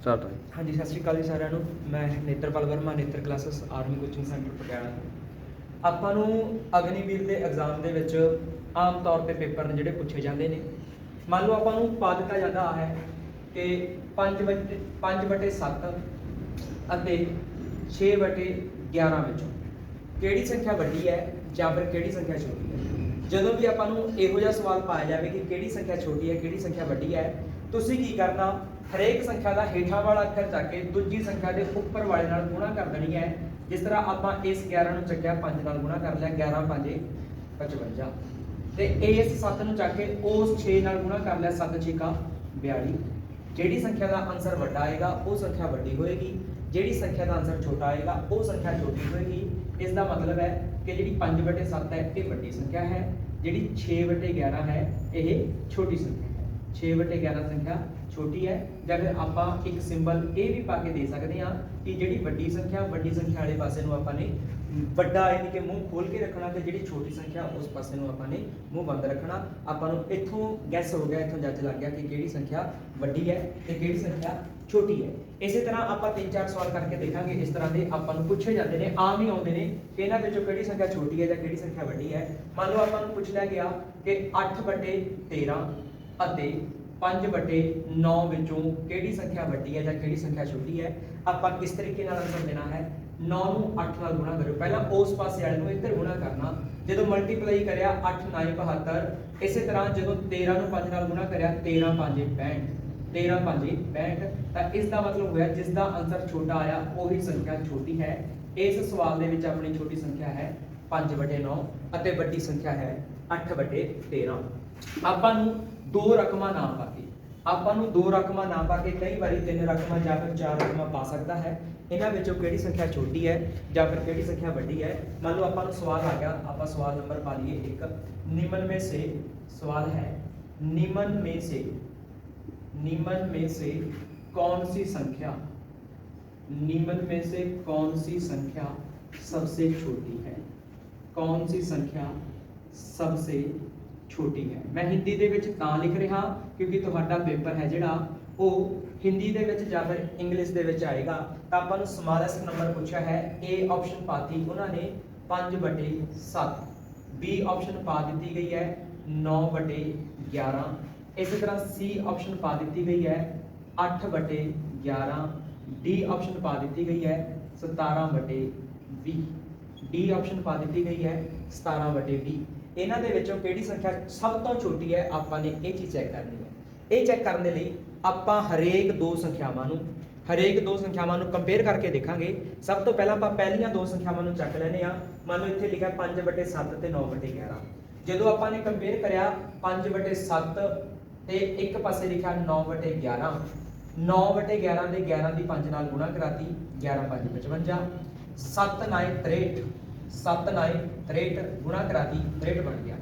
Start है। हाँ जी, सत श्री अकाल जी साਰਿਆਂ ਨੂੰ। ਮੈਂ ਨੇਤਰਪਾਲ ਵਰਮਾ, ਨੇਤਰ classes army coaching centre Patiala. ਆਪਾਂ ਨੂੰ ਅਗਨੀਵੀਰ ਦੇ ਐਗਜ਼ਾਮ ਦੇ ਵਿੱਚ ਆਮ ਤੌਰ ਤੇ ਪੇਪਰ ਨੇ ਜਿਹੜੇ ਪੁੱਛੇ ਜਾਂਦੇ ਨੇ। ਮੰਨ ਲਓ ਆਪਾਂ ਨੂੰ ਪਾ ਦਿੱਤਾ ਜਾਂਦਾ ਹੈ ਕਿ 5/7 ਅਤੇ 6/11 ਵਿੱਚੋਂ ਕਿਹੜੀ ਸੰਖਿਆ ਵੱਡੀ ਹੈ ਜਾਂ ਫਿਰ ਕਿਹੜੀ ਸੰਖਿਆ ਛੋਟੀ ਹੈ। ਜਦੋਂ ਵੀ ਆਪਾਂ ਨੂੰ ਇਹੋ ਜਿਹਾ ਸਵਾਲ ਪਾਇਆ ਜਾਵੇ ਕਿ ਕਿਹੜੀ ਸੰਖਿਆ ਛੋਟੀ ਹੈ ਕਿਹੜੀ ਸੰਖਿਆ ਵੱਡੀ ਹੈ, ਤੁਸੀਂ ਕੀ ਕਰਨਾ, ਹਰੇਕ ਸੰਖਿਆ ਦਾ ਹੇਠਾਂ ਵਾਲਾ ਅੱਖਰ ਚੱਕ ਕੇ ਦੂਜੀ ਸੰਖਿਆ ਦੇ ਉੱਪਰ ਵਾਲੇ ਨਾਲ ਗੁਣਾ ਕਰ ਦੇਣੀ ਹੈ। ਜਿਸ ਤਰ੍ਹਾਂ ਆਪਾਂ ਇਸ 11 ਨੂੰ ਚੱਕਿਆ 5 ਨਾਲ ਗੁਣਾ ਕਰ ਲਿਆ, 11 5 55, ਤੇ ਇਸ 7 ਨੂੰ ਚੱਕ ਕੇ ਉਸ 6 ਨਾਲ ਗੁਣਾ ਕਰ ਲਿਆ, 7 6 42। ਜਿਹੜੀ ਸੰਖਿਆ ਦਾ ਆਨਸਰ ਵੱਡਾ ਆਏਗਾ ਉਹ ਸੰਖਿਆ ਵੱਡੀ ਹੋਏਗੀ, ਜਿਹੜੀ ਸੰਖਿਆ ਦਾ ਆਨਸਰ ਛੋਟਾ ਆਏਗਾ ਉਹ ਸੰਖਿਆ ਛੋਟੀ ਹੋਏਗੀ। ਇਸ ਦਾ ਮਤਲਬ ਹੈ ਕਿ ਜਿਹੜੀ 5/7 ਹੈ ਇਹ ਵੱਡੀ ਸੰਖਿਆ ਹੈ, ਜਿਹੜੀ 6/11 ਹੈ ਇਹ ਛੋਟੀ ਸੰਖਿਆ ਹੈ। 6/11 ਸੰਖਿਆ ਛੋਟੀ ਹੈ। ਜਾਂ ਫਿਰ ਆਪਾਂ ਇੱਕ ਸਿੰਬਲ ਇਹ ਵੀ ਪਾ ਕੇ ਦੇ ਸਕਦੇ ਹਾਂ ਕਿ ਜਿਹੜੀ ਵੱਡੀ ਸੰਖਿਆ ਵਾਲੇ ਪਾਸੇ ਨੂੰ ਆਪਾਂ ਨੇ ਵੱਡਾ ਯਾਨੀ ਕਿ ਮੂੰਹ ਖੋਲ ਕੇ ਰੱਖਣਾ, ਤੇ ਜਿਹੜੀ ਛੋਟੀ ਸੰਖਿਆ ਉਸ ਪਾਸੇ ਨੂੰ ਆਪਾਂ ਨੇ ਮੂੰਹ ਬੰਦ ਰੱਖਣਾ। ਆਪਾਂ ਨੂੰ ਇੱਥੋਂ ਗੈਸ ਹੋ ਗਿਆ, ਇੱਥੋਂ ਜੱਜ ਲੱਗ ਗਿਆ ਕਿ ਕਿਹੜੀ ਸੰਖਿਆ ਵੱਡੀ ਹੈ ਤੇ ਕਿਹੜੀ ਸੰਖਿਆ ਛੋਟੀ ਹੈ। ਇਸੇ ਤਰ੍ਹਾਂ ਆਪਾਂ 3-4 ਸਵਾਲ ਕਰਕੇ ਦੇਖਾਂਗੇ। ਇਸ ਤਰ੍ਹਾਂ ਦੇ ਆਪਾਂ ਨੂੰ ਪੁੱਛੇ ਜਾਂਦੇ ਨੇ, ਆਮ ਹੀ ਆਉਂਦੇ ਨੇ ਕਿ ਇਹਨਾਂ ਵਿੱਚੋਂ ਕਿਹੜੀ ਸੰਖਿਆ ਛੋਟੀ ਹੈ ਜਾਂ ਕਿਹੜੀ ਸੰਖਿਆ ਵੱਡੀ ਹੈ। ਮੰਨ ਲਓ ਆਪਾਂ ਨੂੰ ਪੁੱਛ ਲਿਆ ਗਿਆ ਕਿ 8/13 ਅਤੇ 5/9 ਵਿੱਚੋਂ ਕਿਹੜੀ ਸੰਖਿਆ ਵੱਡੀ ਹੈ ਜਾਂ ਕਿਹੜੀ ਸੰਖਿਆ ਛੋਟੀ ਹੈ। ਆਪਾਂ ਕਿਸ ਤਰੀਕੇ ਨਾਲ ਆਨਸਰ ਦੇਣਾ ਹੈ, 9 ਨੂੰ 8 ਨਾਲ ਗੁਣਾ ਕਰੋ। ਪਹਿਲਾਂ ਉਸ ਪਾਸੇ ਵਾਲੇ ਨੂੰ ਇੱਧਰ ਗੁਣਾ ਕਰਨਾ, ਜਦੋਂ ਮਲਟੀਪਲਾਈ ਕਰਿਆ 8 9 72। ਇਸੇ ਤਰ੍ਹਾਂ ਜਦੋਂ 13 ਨੂੰ 5 ਨਾਲ ਗੁਣਾ ਕਰਿਆ 13 5 62, 13 5 62। ਤਾਂ ਇਸ ਦਾ ਮਤਲਬ ਹੋਇਆ ਜਿਸ ਦਾ ਆਨਸਰ ਛੋਟਾ ਆਇਆ ਉਹੀ ਸੰਖਿਆ ਛੋਟੀ ਹੈ। ਇਸ ਸਵਾਲ ਦੇ ਵਿੱਚ ਆਪਣੀ ਛੋਟੀ ਸੰਖਿਆ ਹੈ 5/9 ਅਤੇ ਵੱਡੀ ਸੰਖਿਆ ਹੈ 8/13। ਆਪਾਂ ਨੂੰ ਦੋ ਰਕਮਾਂ ਨਾ ਪਾ ਕੇ ਕਈ ਵਾਰੀ 3 ਰਕਮਾਂ ਜਾਂ ਫਿਰ 4 ਰਕਮਾਂ ਪਾ ਸਕਦਾ ਹੈ। ਇਹਨਾਂ ਵਿੱਚੋਂ ਕਿਹੜੀ ਸੰਖਿਆ ਛੋਟੀ ਹੈ ਜਾਂ ਫਿਰ ਕਿਹੜੀ ਸੰਖਿਆ ਵੱਡੀ ਹੈ। ਮੰਨ ਲਓ ਆਪਾਂ ਨੂੰ ਸਵਾਲ ਆ ਗਿਆ, ਆਪਾਂ ਸਵਾਲ ਨੰਬਰ ਪਾ ਲਈਏ ਇੱਕ। निम्न में से सवाल है, निम्न में से कौन सी संख्या सबसे छोटी है, कौन सी संख्या सबसे छोटी है। मैं हिंदी ਦੇ ਵਿੱਚ ਤਾਂ ਲਿਖ ਰਿਹਾ ਕਿਉਂਕਿ ਤੁਹਾਡਾ ਪੇਪਰ ਹੈ ਜਿਹੜਾ ਉਹ ਹਿੰਦੀ ਦੇ ਵਿੱਚ ਜਾਂ ਫਿਰ ਇੰਗਲਿਸ਼ ਦੇ ਵਿੱਚ ਆਏਗਾ। ਤਾਂ ਆਪਾਂ ਨੂੰ ਸਮਾਲੈਸਟ ਨੰਬਰ ਪੁੱਛਿਆ ਹੈ, ਏ ਆਪਸ਼ਨ ਪਾਤੀ ਉਹਨਾਂ ਨੇ 5/7, ਬੀ ਆਪਸ਼ਨ ਪਾ ਦਿੱਤੀ ਗਈ ਹੈ 9/11, ਇਸੇ ਤਰ੍ਹਾਂ ਸੀ ਆਪਸ਼ਨ ਪਾ ਦਿੱਤੀ ਗਈ ਹੈ 8/11, ਡੀ ਆਪਸ਼ਨ ਪਾ ਦਿੱਤੀ ਗਈ ਹੈ 17/20, ਡੀ ਆਪਸ਼ਨ ਪਾ ਦਿੱਤੀ ਗਈ ਹੈ 17/20। ਇਹਨਾਂ ਦੇ ਵਿੱਚੋਂ ਕਿਹੜੀ ਸੰਖਿਆ ਸਭ ਤੋਂ ਛੋਟੀ ਹੈ, ਆਪਾਂ ਨੇ ਇਹ ਚੀਜ਼ ਚੈੱਕ ਕਰਨੀ ਹੈ। ਇਹ ਚੈੱਕ ਕਰਨ ਦੇ ਲਈ ਆਪਾਂ ਹਰੇਕ ਦੋ ਸੰਖਿਆਵਾਂ ਨੂੰ ਕੰਪੇਅਰ ਕਰਕੇ ਦੇਖਾਂਗੇ। ਸਭ ਤੋਂ ਪਹਿਲਾਂ ਆਪਾਂ ਪਹਿਲੀਆਂ ਦੋ ਸੰਖਿਆਵਾਂ ਨੂੰ ਚੱਕ ਲੈਨੇ ਆ। ਮੰਨ ਲਓ ਇੱਥੇ ਲਿਖਿਆ 5/7 ਤੇ 9/11। ਜਦੋਂ ਆਪਾਂ ਨੇ ਕੰਪੇਅਰ ਕਰਿਆ 5/7 ਤੇ ਇੱਕ ਪਾਸੇ ਲਿਖਿਆ 9/11, 9/11 ਦੇ 11 ਦੀ 5 ਨਾਲ ਗੁਣਾ ਕਰਾਤੀ, 11 5 55, 7 9 63, 7 9 63 ਗੁਣਾ ਕਰਾਤੀ, 63 ਬਣ ਗਿਆ।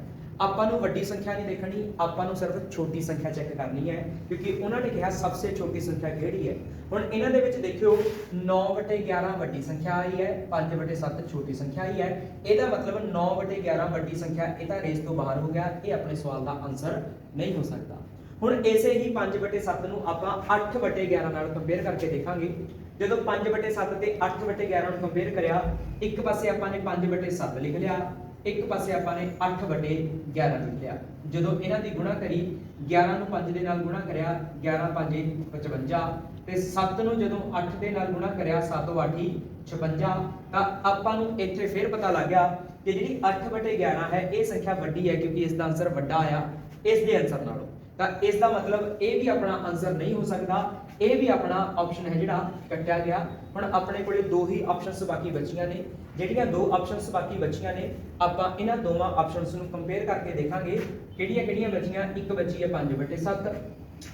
ਆਪਾਂ ਨੂੰ ਵੱਡੀ ਸੰਖਿਆ ਨਹੀਂ ਦੇਖਣੀ, ਆਪਾਂ ਨੂੰ ਸਿਰਫ ਛੋਟੀ ਸੰਖਿਆ ਚੈੱਕ ਕਰਨੀ ਹੈ ਕਿਉਂਕਿ ਉਹਨਾਂ ਨੇ ਕਿਹਾ ਸਭ ਤੋਂ ਛੋਟੀ ਸੰਖਿਆ ਕਿਹੜੀ ਹੈ। ਹੁਣ ਇਹਨਾਂ ਦੇ ਵਿੱਚ ਦੇਖਿਓ 9/11 ਵੱਡੀ ਸੰਖਿਆ ਆਈ ਹੈ, 5/7 ਛੋਟੀ ਸੰਖਿਆ ਆਈ ਹੈ। ਇਹਦਾ ਮਤਲਬ 9/11 ਵੱਡੀ ਸੰਖਿਆ, ਇਹ ਤਾਂ ਰੇਸ ਤੋਂ ਬਾਹਰ ਹੋ ਗਿਆ, ਇਹ ਆਪਣੇ ਸਵਾਲ ਦਾ ਆਨਸਰ ਨਹੀਂ ਹੋ ਸਕਦਾ। ਹੁਣ ਇਸੇ ਹੀ 5/7 ਨੂੰ ਆਪਾਂ 8/11 ਨਾਲ ਕੰਪੇਅਰ ਕਰਕੇ ਦੇਖਾਂਗੇ। ਜਦੋਂ 5/7 ਤੇ 8/11 ਨੂੰ ਕੰਪੇਅਰ ਕਰਿਆ, ਇੱਕ ਪਾਸੇ ਆਪਾਂ ਨੇ 5/7 ਲਿਖ ਲਿਆ, ਇੱਕ ਪਾਸੇ ਆਪਾਂ ਨੇ 8/11 ਲਿਖ ਲਿਆ। ਜਦੋਂ ਇਹਨਾਂ ਦੀ ਗੁਣਾ ਕਰੀ 11 ਨੂੰ 5 ਦੇ ਨਾਲ ਗੁਣਾ ਕਰਿਆ, 11 5 55, ਤੇ 7 ਨੂੰ ਜਦੋਂ 8 ਦੇ ਨਾਲ ਗੁਣਾ ਕਰਿਆ 7 8 56। ਤਾਂ ਆਪਾਂ ਨੂੰ ਇੱਥੇ ਫਿਰ ਪਤਾ ਲੱਗ ਗਿਆ ਕਿ ਜਿਹੜੀ 8/11 ਹੈ ਇਹ ਸੰਖਿਆ ਵੱਡੀ ਹੈ ਕਿਉਂਕਿ ਇਸ ਦਾ ਆਨਸਰ ਵੱਡਾ ਆਇਆ ਇਸ ਦੇ ਆਨਸਰ ਨਾਲੋਂ। ਤਾਂ ਇਸ ਦਾ ਮਤਲਬ ਇਹ ਵੀ ਆਪਣਾ ਆਨਸਰ ਨਹੀਂ ਹੋ ਸਕਦਾ, ਇਹ ਵੀ ਆਪਣਾ ਆਪਸ਼ਨ ਹੈ ਜਿਹੜਾ ਕੱਟਿਆ ਗਿਆ। ਹੁਣ ਆਪਣੇ ਕੋਲੇ ਦੋ ਹੀ ਆਪਸ਼ਨਸ ਬਾਕੀ ਬਚੀਆਂ ਨੇ। ਜਿਹੜੀਆਂ ਦੋ ਆਪਸ਼ਨਸ ਬਾਕੀ ਬਚੀਆਂ ਨੇ ਆਪਾਂ ਇਹਨਾਂ ਦੋਵਾਂ ਆਪਸ਼ਨਸ ਨੂੰ ਕੰਪੇਅਰ ਕਰਕੇ ਦੇਖਾਂਗੇ ਕਿਹੜੀਆਂ ਬਚੀਆਂ। ਇੱਕ ਬਚੀ ਹੈ 5/7,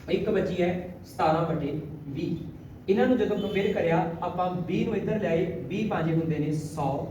ਇੱਕ ਬਚੀ ਹੈ 17/20। ਇਹਨਾਂ ਨੂੰ ਜਦੋਂ ਕੰਪੇਅਰ ਕਰਿਆ ਆਪਾਂ 20 ਨੂੰ ਇੱਧਰ ਲਿਆਏ, 20 5 ਹੁੰਦੇ ਨੇ 100,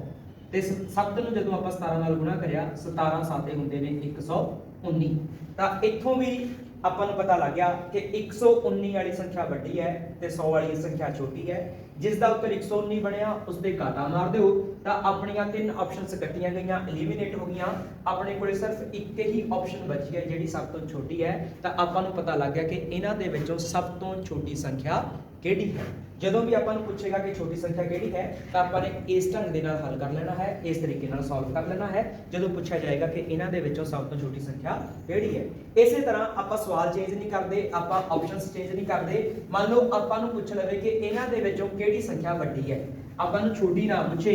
ਤੇ 7 ਨੂੰ ਜਦੋਂ ਆਪਾਂ 17 ਨਾਲ ਗੁਣਾ ਕਰਿਆ 17 7 ਹੁੰਦੇ ਨੇ 119। ਤਾਂ ਇੱਥੋਂ ਵੀ ਆਪਾਂ ਨੂੰ ਪਤਾ ਲੱਗ ਗਿਆ ਕਿ 119 ਵਾਲੀ ਸੰਖਿਆ ਵੱਡੀ ਹੈ ਤੇ 100 ਵਾਲੀ ਸੰਖਿਆ ਛੋਟੀ ਹੈ। ਜਿਸ ਦਾ ਉੱਤਰ 119 ਬਣਿਆ ਉਸ ਦੇ ਘਾਟਾ ਮਾਰ ਦਿਓ ਤਾਂ ਆਪਣੀਆਂ ਤਿੰਨ ਆਪਸ਼ਨਸ ਕੱਟੀਆਂ ਗਈਆਂ, ਐਲੀਮੀਨੇਟ ਹੋ ਗਈਆਂ। ਆਪਣੇ ਕੋਲੇ ਸਿਰਫ ਇੱਕ ਹੀ ਆਪਸ਼ਨ ਬਚੀ ਹੈ ਜਿਹੜੀ ਸਭ ਤੋਂ ਛੋਟੀ ਹੈ। ਤਾਂ ਆਪਾਂ ਨੂੰ ਪਤਾ ਲੱਗ ਗਿਆ ਕਿ ਇਹਨਾਂ ਦੇ ਵਿੱਚੋਂ ਸਭ ਤੋਂ ਛੋਟੀ ਸੰਖਿਆ ਕਿਹੜੀ ਹੈ। ਜਦੋਂ ਵੀ ਆਪਾਂ ਨੂੰ ਪੁੱਛੇਗਾ ਕਿ ਛੋਟੀ ਸੰਖਿਆ ਕਿਹੜੀ ਹੈ ਤਾਂ ਆਪਾਂ ਨੇ ਇਸ ਢੰਗ ਦੇ ਨਾਲ ਹੱਲ ਕਰ ਲੈਣਾ ਹੈ, ਇਸ ਤਰੀਕੇ ਨਾਲ ਸੋਲਵ ਕਰ ਲੈਣਾ ਹੈ ਜਦੋਂ ਪੁੱਛਿਆ ਜਾਏਗਾ ਕਿ ਇਹਨਾਂ ਦੇ ਵਿੱਚੋਂ ਸਭ ਤੋਂ ਛੋਟੀ ਸੰਖਿਆ ਕਿਹੜੀ ਹੈ। ਇਸੇ ਤਰ੍ਹਾਂ ਆਪਾਂ ਸਵਾਲ ਚੇਂਜ ਨਹੀਂ ਕਰਦੇ, ਆਪਾਂ ਆਪਸ਼ਨਸ ਚੇਂਜ ਨਹੀਂ ਕਰਦੇ। ਮੰਨ ਲਓ ਆਪਾਂ ਨੂੰ ਪੁੱਛ ਲਵੇ ਕਿ ਇਹਨਾਂ ਦੇ ਵਿੱਚੋਂ ਕਿਹੜੀ ਸੰਖਿਆ ਵੱਡੀ ਹੈ, ਆਪਾਂ ਨੂੰ ਛੋਟੀ ਨਾ ਪੁੱਛੇ,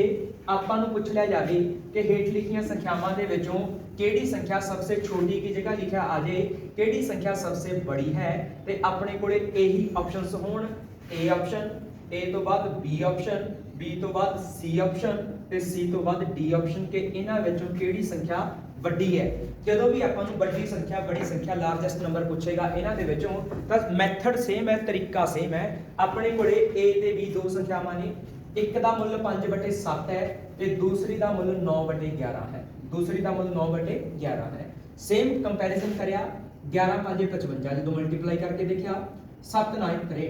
ਆਪਾਂ ਨੂੰ ਪੁੱਛ ਲਿਆ ਜਾਵੇ ਕਿ ਹੇਠ ਲਿਖੀਆਂ ਸੰਖਿਆਵਾਂ ਦੇ ਵਿੱਚੋਂ ਕਿਹੜੀ ਸੰਖਿਆ सबसे छोटी की जगह लिखा आ जाए, ਕਿਹੜੀ संख्या सबसे बड़ी है, ਤੇ ਆਪਣੇ ਕੋਲੇ ਇਹੀ ਆਪਸ਼ਨਸ ਹੋਣ, ए ਆਪਸ਼ਨ, ए ਤੋਂ ਬਾਅਦ B ਆਪਸ਼ਨ, B ਤੋਂ ਬਾਅਦ C ਆਪਸ਼ਨ ਤੇ C ਤੋਂ ਬਾਅਦ D ਆਪਸ਼ਨ ਕਿ ਇਹਨਾਂ ਵਿੱਚੋਂ ਕਿਹੜੀ ਸੰਖਿਆ ਵੱਡੀ ਹੈ। ਜਦੋਂ ਵੀ ਆਪਾਂ ਨੂੰ ਵੱਡੀ ਸੰਖਿਆ, ਬੜੀ ਸੰਖਿਆ, ਲਾਰਜੈਸਟ ਨੰਬਰ ਪੁੱਛੇਗਾ ਇਹਨਾਂ ਦੇ ਵਿੱਚੋਂ ਤਾਂ ਮੈਥਡ ਸੇਮ ਹੈ, ਤਰੀਕਾ ਸੇਮ ਹੈ। ਆਪਣੇ ਕੋਲੇ A ਤੇ B ਦੋ ਸੰਖਿਆਵਾਂ ਨੇ, ਇੱਕ ਦਾ ਮੁੱਲ 5/7 ਹੈ ਤੇ ਦੂਸਰੀ ਦਾ ਮੁੱਲ 9/11 ਹੈ। दूसरी का मुल 9/11 है। सेम कंपैरिजन करया 11 5 55 जो मल्टीप्लाई करके देखा 7 9 63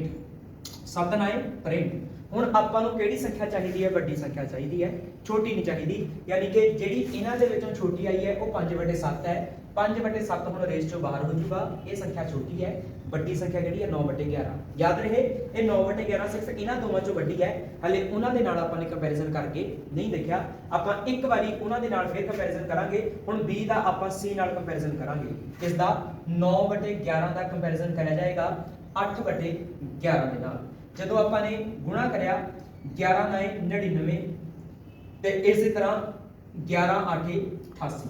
7 9 63। ਹੁਣ ਆਪਾਂ ਨੂੰ ਕਿਹੜੀ ਸੰਖਿਆ ਚਾਹੀਦੀ ਹੈ, ਵੱਡੀ ਸੰਖਿਆ ਚਾਹੀਦੀ ਹੈ, ਛੋਟੀ ਨਹੀਂ ਚਾਹੀਦੀ। ਯਾਨੀ ਕਿ ਜਿਹੜੀ ਇਹਨਾਂ ਦੇ ਵਿੱਚੋਂ ਛੋਟੀ ਆਈ ਹੈ ਉਹ 5/7 ਹੈ। 5/7 ਹੁਣ ਰੇਸ ਚੋਂ ਬਾਹਰ ਹੋ ਜਾਊਗਾ, ਇਹ ਸੰਖਿਆ ਛੋਟੀ ਹੈ। ਵੱਡੀ ਸੰਖਿਆ ਕਿਹੜੀ ਹੈ 9/11। ਯਾਦ ਰਹੇ ਇਹ 9/11 ਸਿਰਫ ਇਹਨਾਂ ਦੋਵਾਂ ਚੋਂ ਵੱਡੀ ਹੈ। ਹਲੇ ਉਹਨਾਂ ਦੇ ਨਾਲ ਆਪਾਂ ਨੇ ਕੰਪੈਰੀਜ਼ਨ ਕਰਕੇ ਨਹੀਂ ਦੇਖਿਆ, ਆਪਾਂ ਇੱਕ ਵਾਰੀ ਉਹਨਾਂ ਦੇ ਨਾਲ ਫਿਰ ਕੰਪੈਰੀਜ਼ਨ ਕਰਾਂਗੇ। ਹੁਣ B ਦਾ ਆਪਾਂ C ਨਾਲ ਕੰਪੈਰੀਜ਼ਨ ਕਰਾਂਗੇ। ਇਸ ਦਾ 9/11 ਦਾ ਕੰਪੈਰੀਜ਼ਨ ਕਰਿਆ ਜਾਏਗਾ 8/11 ਦੇ ਨਾਲ। ਜਦੋਂ ਆਪਾਂ ਨੇ ਗੁਣਾ ਕਰਿਆ 11 9 99 ਤੇ ਇਸੇ ਤਰ੍ਹਾਂ 11 8 88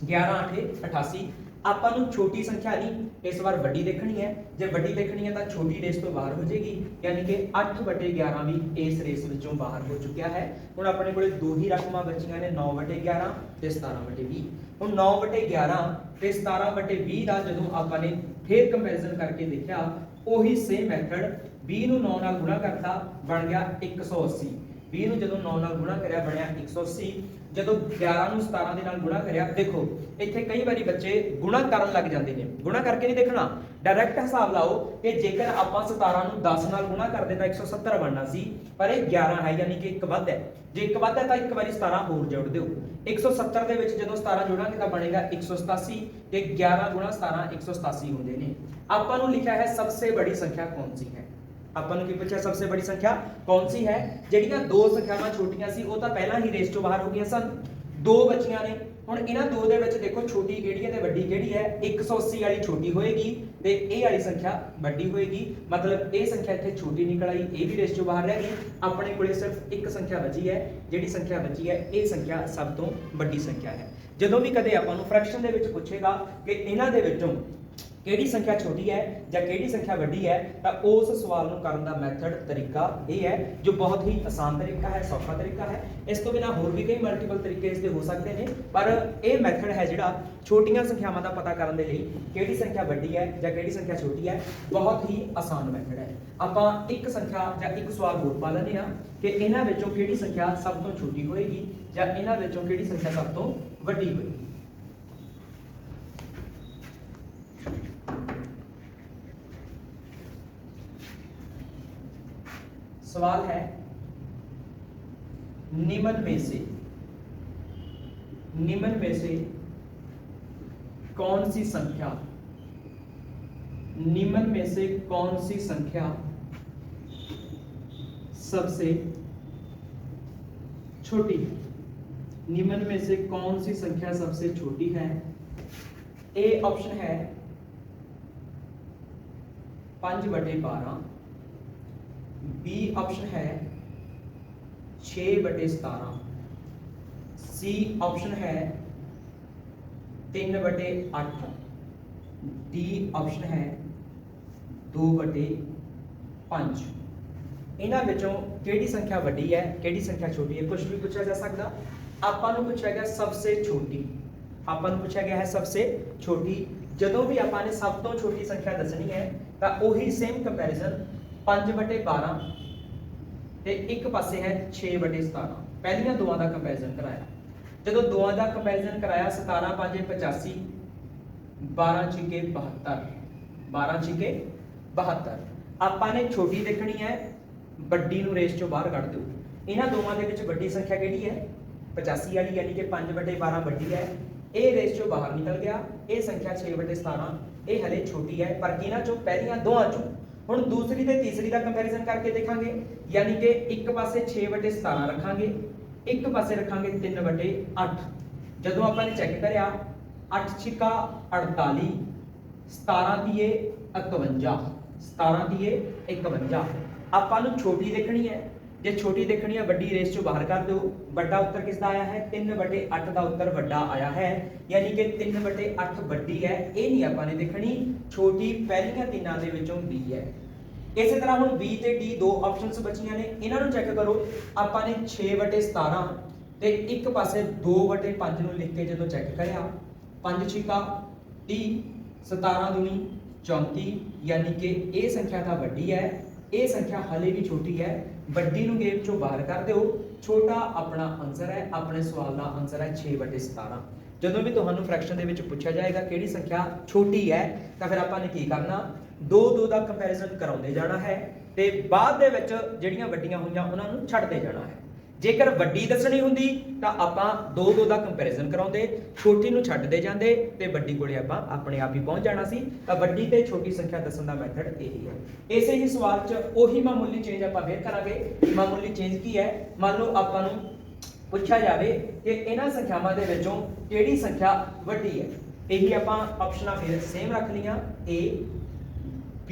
11 8 88। ਆਪਾਂ ਨੂੰ ਛੋਟੀ ਸੰਖਿਆ ਨਹੀਂ, ਇਸ ਵਾਰ ਵੱਡੀ ਦੇਖਣੀ ਹੈ। ਜੇ ਵੱਡੀ ਦੇਖਣੀ ਹੈ ਤਾਂ ਛੋਟੀ ਰੇਸ ਤੋਂ ਬਾਹਰ ਹੋ ਜਾਏਗੀ, ਯਾਨੀ ਕਿ 8/11 ਵੀ ਇਸ ਰੇਸ ਵਿੱਚੋਂ ਬਾਹਰ ਹੋ ਚੁੱਕਿਆ ਹੈ। ਹੁਣ ਆਪਣੇ ਕੋਲੇ ਦੋ ਹੀ ਰਕਮਾਂ ਬਚੀਆਂ ਨੇ 9/11 ਤੇ 17/20। ਹੁਣ 9/11 ਤੇ 17/20 ਦਾ ਜਦੋਂ ਆਪਾਂ ਨੇ ਫੇਰ ਕੰਪੈਰੀਜ਼ਨ ਕਰਕੇ ਦੇਖਿਆ, ਉਹੀ ਸੇਮ ਮੈਥਡ 20 ਨੂੰ 9 ਨਾਲ ਗੁਣਾ ਕਰਤਾ ਬਣ ਗਿਆ 180। 20 ਨੂੰ ਜਦੋਂ 9 ਨਾਲ ਗੁਣਾ ਕਰਿਆ ਬਣਿਆ 180। ਜਦੋਂ 11 ਨੂੰ 17 ਦੇ ਨਾਲ ਗੁਣਾ ਕਰਿਆ, ਦੇਖੋ ਇੱਥੇ ਕਈ ਵਾਰੀ ਬੱਚੇ ਗੁਣਾ ਕਰਨ ਲੱਗ ਜਾਂਦੇ ਨੇ, ਗੁਣਾ ਕਰਕੇ ਨਹੀਂ ਦੇਖਣਾ, ਡਾਇਰੈਕਟ ਹਿਸਾਬ ਲਾਓ ਕਿ ਜੇਕਰ ਆਪਾਂ 17 ਨੂੰ 10 ਨਾਲ ਗੁਣਾ ਕਰਦੇ ਤਾਂ 170 ਬਣਨਾ ਸੀ, ਪਰ ਇਹ 11 ਹੈ ਯਾਨੀ ਕਿ ਇੱਕ ਵੱਧ ਹੈ। ਜੇ ਇੱਕ ਵੱਧ ਹੈ ਤਾਂ ਇੱਕ ਵਾਰੀ 17 ਹੋਰ ਜੋੜ ਦਿਓ। 170 ਦੇ ਵਿੱਚ ਜਦੋਂ 17 ਜੋੜਾਂਗੇ ਤਾਂ ਬਣੇਗਾ 187 ਤੇ 11 ਗੁਣਾ 17 187 ਹੁੰਦੇ ਨੇ। ਆਪਾਂ ਨੂੰ ਲਿਖਿਆ ਹੈ सबसे बड़ी संख्या कौन सी है। ਆਪਾਂ ਨੂੰ ਕੀ ਪੁੱਛਿਆ सबसे बड़ी संख्या कौन सी है। ਜਿਹੜੀਆਂ ਦੋ ਸੰਖਿਆਵਾਂ ਛੋਟੀਆਂ ਸੀ ਉਹ ਤਾਂ ਪਹਿਲਾਂ ਹੀ ਰੇਸ ਤੋਂ ਬਾਹਰ ਹੋ ਗਈਆਂ ਸਨ, ਦੋ ਬਚੀਆਂ ਨੇ। ਹੁਣ ਇਹਨਾਂ ਦੋ ਦੇ ਵਿੱਚ ਦੇਖੋ ਛੋਟੀ ਕਿਹੜੀ ਹੈ ਤੇ ਵੱਡੀ ਕਿਹੜੀ ਹੈ। 180 ਵਾਲੀ ਛੋਟੀ ਹੋਏਗੀ ਤੇ ਇਹ ਵਾਲੀ ਸੰਖਿਆ ਵੱਡੀ ਹੋਏਗੀ, ਮਤਲਬ ਇਹ ਸੰਖਿਆ ਇੱਥੇ ਛੋਟੀ ਨਿਕਲ ਆਈ, ਇਹ ਵੀ ਰੇਸ ਤੋਂ ਬਾਹਰ ਰਹਿ ਗਈ। ਆਪਣੇ ਕੋਲੇ ਸਿਰਫ ਇੱਕ ਸੰਖਿਆ ਬਚੀ ਹੈ, ਜਿਹੜੀ ਸੰਖਿਆ ਬਚੀ ਹੈ ਇਹ ਸੰਖਿਆ ਸਭ ਤੋਂ ਵੱਡੀ ਸੰਖਿਆ ਹੈ। ਜਦੋਂ ਵੀ ਕਦੇ ਆਪਾਂ ਨੂੰ ਫ੍ਰੈਕਸ਼ਨ ਦੇ ਵਿੱਚ ਪੁੱਛੇਗਾ ਕਿ ਇਹਨਾਂ ਦੇ ਵਿੱਚੋਂ ਕਿਹੜੀ ਸੰਖਿਆ ਛੋਟੀ ਹੈ ਜਾਂ ਕਿਹੜੀ ਸੰਖਿਆ ਵੱਡੀ ਹੈ ਤਾਂ ਉਸ ਸਵਾਲ ਨੂੰ ਕਰਨ ਦਾ ਮੈਥਡ ਤਰੀਕਾ ਇਹ ਹੈ ਜੋ ਬਹੁਤ ਹੀ ਆਸਾਨ ਤਰੀਕਾ ਹੈ, ਸੌਖਾ ਤਰੀਕਾ ਹੈ। ਇਸ ਤੋਂ ਬਿਨਾਂ ਹੋਰ ਵੀ ਕਈ ਮਲਟੀਪਲ ਤਰੀਕੇ ਇਸ ਦੇ ਹੋ ਸਕਦੇ ਨੇ, ਪਰ ਇਹ ਮੈਥਡ ਹੈ ਜਿਹੜਾ ਛੋਟੀਆਂ ਸੰਖਿਆਵਾਂ ਦਾ ਪਤਾ ਕਰਨ ਦੇ ਲਈ ਕਿਹੜੀ ਸੰਖਿਆ ਵੱਡੀ ਹੈ ਜਾਂ ਕਿਹੜੀ ਸੰਖਿਆ ਛੋਟੀ ਹੈ, ਬਹੁਤ ਹੀ ਆਸਾਨ ਮੈਥਡ ਹੈ। ਆਪਾਂ ਇੱਕ ਸੰਖਿਆ ਜਾਂ ਇੱਕ ਸਵਾਲ ਹੋਰ ਪਾ ਲੈਂਦੇ ਹਾਂ ਕਿ ਇਹਨਾਂ ਵਿੱਚੋਂ ਕਿਹੜੀ ਸੰਖਿਆ ਸਭ ਤੋਂ ਛੋਟੀ ਹੋਏਗੀ ਜਾਂ ਇਹਨਾਂ ਵਿੱਚੋਂ ਕਿਹੜੀ ਸੰਖਿਆ ਸਭ ਤੋਂ ਵੱਡੀ ਹੋਏਗੀ। सवाल है निम्न में से कौन सी संख्या, निम्न में से कौन सी संख्या सबसे छोटी है। निम्न में से कौन सी संख्या सबसे छोटी है। ए ऑप्शन है 5/12, बी ऑप्शन है 6/17, सी ऑप्शन है 3/8, डी ऑप्शन है 2/5। ਇਹਨਾਂ ਵਿੱਚੋਂ ਕਿਹੜੀ ਸੰਖਿਆ ਵੱਡੀ ਹੈ, ਕਿਹੜੀ ਸੰਖਿਆ ਛੋਟੀ ਹੈ, ਕੁਝ ਵੀ ਪੁੱਛਿਆ ਜਾ ਸਕਦਾ। ਆਪਾਂ ਨੂੰ ਪੁੱਛਿਆ ਗਿਆ सबसे छोटी, ਆਪਾਂ ਨੂੰ ਪੁੱਛਿਆ ਗਿਆ ਹੈ सबसे छोटी। ਜਦੋਂ ਵੀ ਆਪਾਂ ਨੇ ਸਭ ਤੋਂ ਛੋਟੀ ਸੰਖਿਆ ਦੱਸਣੀ ਹੈ ਤਾਂ ਉਹੀ ਸੇਮ ਕੰਪੈਰੀਜ਼ਨ 5/12 ਤੇ ਇੱਕ ਪਾਸੇ ਹੈ 6/17। ਪਹਿਲੀਆਂ ਦੋਆਂ ਦਾ ਕੰਪੈਰੀਜ਼ਨ ਕਰਾਇਆ। ਜਦੋਂ ਦੋਆਂ ਦਾ ਕੰਪੈਰੀਜ਼ਨ ਕਰਾਇਆ 17 5 85, 12 छिके 72, 12 छिके 72। ਆਪਾਂ ਨੇ ਛੋਟੀ ਦੇਖਣੀ ਹੈ, ਵੱਡੀ ਨੂੰ ਰੇਸ ਚੋਂ ਬਾਹਰ ਕੱਢ ਦਿਓ। ਇਹਨਾਂ ਦੋਵਾਂ ਦੇ ਵਿੱਚ ਵੱਡੀ ਸੰਖਿਆ ਕਿਹੜੀ ਹੈ? 85 ਵਾਲੀ, ਯਾਨੀ ਕਿ 5/12 ਵੱਡੀ ਹੈ, ਇਹ ਰੇਸ ਚੋਂ ਬਾਹਰ ਨਿਕਲ ਗਿਆ। ਇਹ ਸੰਖਿਆ 6/17 ਇਹ ਹਲੇ ਛੋਟੀ ਹੈ, ਪਰ ਕਿਹਨਾਂ ਚੋਂ? ਪਹਿਲੀਆਂ ਦੋਵਾਂ ਚੋਂ। ਹੁਣ ਦੂਸਰੀ ਤੇ ਤੀਸਰੀ ਦਾ ਕੰਪੈਰੀਜ਼ਨ ਕਰਕੇ ਦੇਖਾਂਗੇ, ਯਾਨੀ ਕਿ ਇੱਕ ਪਾਸੇ 6/17 ਰੱਖਾਂਗੇ, ਇੱਕ ਪਾਸੇ ਰੱਖਾਂਗੇ 3/8। ਜਦੋਂ ਆਪਾਂ ਨੇ ਚੈੱਕ ਕਰਿਆ 8 ਛਿੱਕਾ 48, 17 ਤੀਏ 51, 17 ਤੀਏ 51। ਆਪਾਂ ਨੂੰ ਛੋਟੀ ਦੇਖਣੀ ਹੈ, ਜੇ ਛੋਟੀ ਦੇਖਣੀ ਹੈ ਵੱਡੀ ਰੇਸ ਚੋਂ ਬਾਹਰ ਕਰ ਦਿਓ। ਵੱਡਾ ਉੱਤਰ ਕਿਸ ਦਾ ਆਇਆ ਹੈ? 3/8 ਦਾ ਉੱਤਰ ਵੱਡਾ ਆਇਆ ਹੈ, ਯਾਨੀ ਕਿ 3/8 ਵੱਡੀ ਹੈ। ਇਹ ਨਹੀਂ ਆਪਾਂ ਨੇ ਦੇਖਣੀ, ਛੋਟੀ ਪਹਿਲੀਆਂ ਤਿੰਨਾਂ ਦੇ ਵਿੱਚੋਂ B ਹੈ। ਇਸੇ ਤਰ੍ਹਾਂ ਹੁਣ B ਤੇ D ਦੋ ਆਪਸ਼ਨਸ ਬਚੀਆਂ ਨੇ, ਇਹਨਾਂ ਨੂੰ ਚੈੱਕ ਕਰੋ। ਆਪਾਂ ਨੇ 6/17 ਤੇ ਇੱਕ ਪਾਸੇ 2/5 ਨੂੰ ਲਿਖ ਕੇ ਜਦੋਂ ਚੈੱਕ ਕਰਿਆ, 5 ਛਿੱਕਾ 30, 17 ਦੂਣੀ 34, ਯਾਨੀ ਕਿ ਇਹ ਸੰਖਿਆ ਤਾਂ ਵੱਡੀ ਹੈ, ਇਹ ਸੰਖਿਆ ਹਲੇ ਵੀ ਛੋਟੀ ਹੈ। ਵੱਡੀ ਨੂੰ ਗੇਮ ਚੋਂ ਬਾਹਰ ਕਰ ਦਿਓ, ਛੋਟਾ ਆਪਣਾ ਆਨਸਰ ਹੈ। ਆਪਣੇ ਸਵਾਲ ਦਾ ਆਨਸਰ ਹੈ 6/17। ਜਦੋਂ ਵੀ ਤੁਹਾਨੂੰ ਫ੍ਰੈਕਸ਼ਨ ਦੇ ਵਿੱਚ ਪੁੱਛਿਆ ਜਾਏਗਾ ਕਿਹੜੀ ਸੰਖਿਆ ਛੋਟੀ ਹੈ, ਤਾਂ ਫਿਰ ਆਪਾਂ ਨੇ ਕੀ ਕਰਨਾ? 2 ਦਾ ਕੰਪੈਰੀਜ਼ਨ ਕਰਾਉਂਦੇ ਜਾਣਾ ਹੈ ਤੇ ਬਾਅਦ ਦੇ ਵਿੱਚ ਜਿਹੜੀਆਂ ਵੱਡੀਆਂ ਹੋਈਆਂ ਉਹਨਾਂ ਨੂੰ ਛੱਡਦੇ ਜਾਣਾ ਹੈ। ਜੇਕਰ ਵੱਡੀ ਦੱਸਣੀ ਹੁੰਦੀ ਤਾਂ ਆਪਾਂ 2 ਦਾ ਕੰਪੈਰੀਜ਼ਨ ਕਰਾਉਂਦੇ, ਛੋਟੀ ਨੂੰ ਛੱਡਦੇ ਜਾਂਦੇ ਤੇ ਵੱਡੀ ਕੋਲੇ ਆਪਾਂ ਆਪਣੇ ਆਪ ਹੀ ਪਹੁੰਚ ਜਾਣਾ ਸੀ। ਤਾਂ ਵੱਡੀ ਤੇ ਛੋਟੀ ਸੰਖਿਆ ਦੱਸਣ ਦਾ ਮੈਥਡ ਇਹੀ ਹੈ। ਇਸੇ ਹੀ ਸਵਾਲ 'ਚ ਉਹੀ ਮਾਮੂਲੀ ਚੇਂਜ ਆਪਾਂ ਫੇਰ ਕਰਾਂਗੇ। ਮਾਮੂਲੀ ਚੇਂਜ ਕੀ ਹੈ? ਮੰਨ ਲਓ ਆਪਾਂ ਨੂੰ ਪੁੱਛਿਆ ਜਾਵੇ ਕਿ ਇਹਨਾਂ ਸੰਖਿਆਵਾਂ ਦੇ ਵਿੱਚੋਂ ਕਿਹੜੀ ਸੰਖਿਆ ਵੱਡੀ ਹੈ। ਇਹੀ ਆਪਾਂ ਆਪਸ਼ਨਾਂ ਫਿਰ ਸੇਮ ਰੱਖ ਲਈਆਂ, A B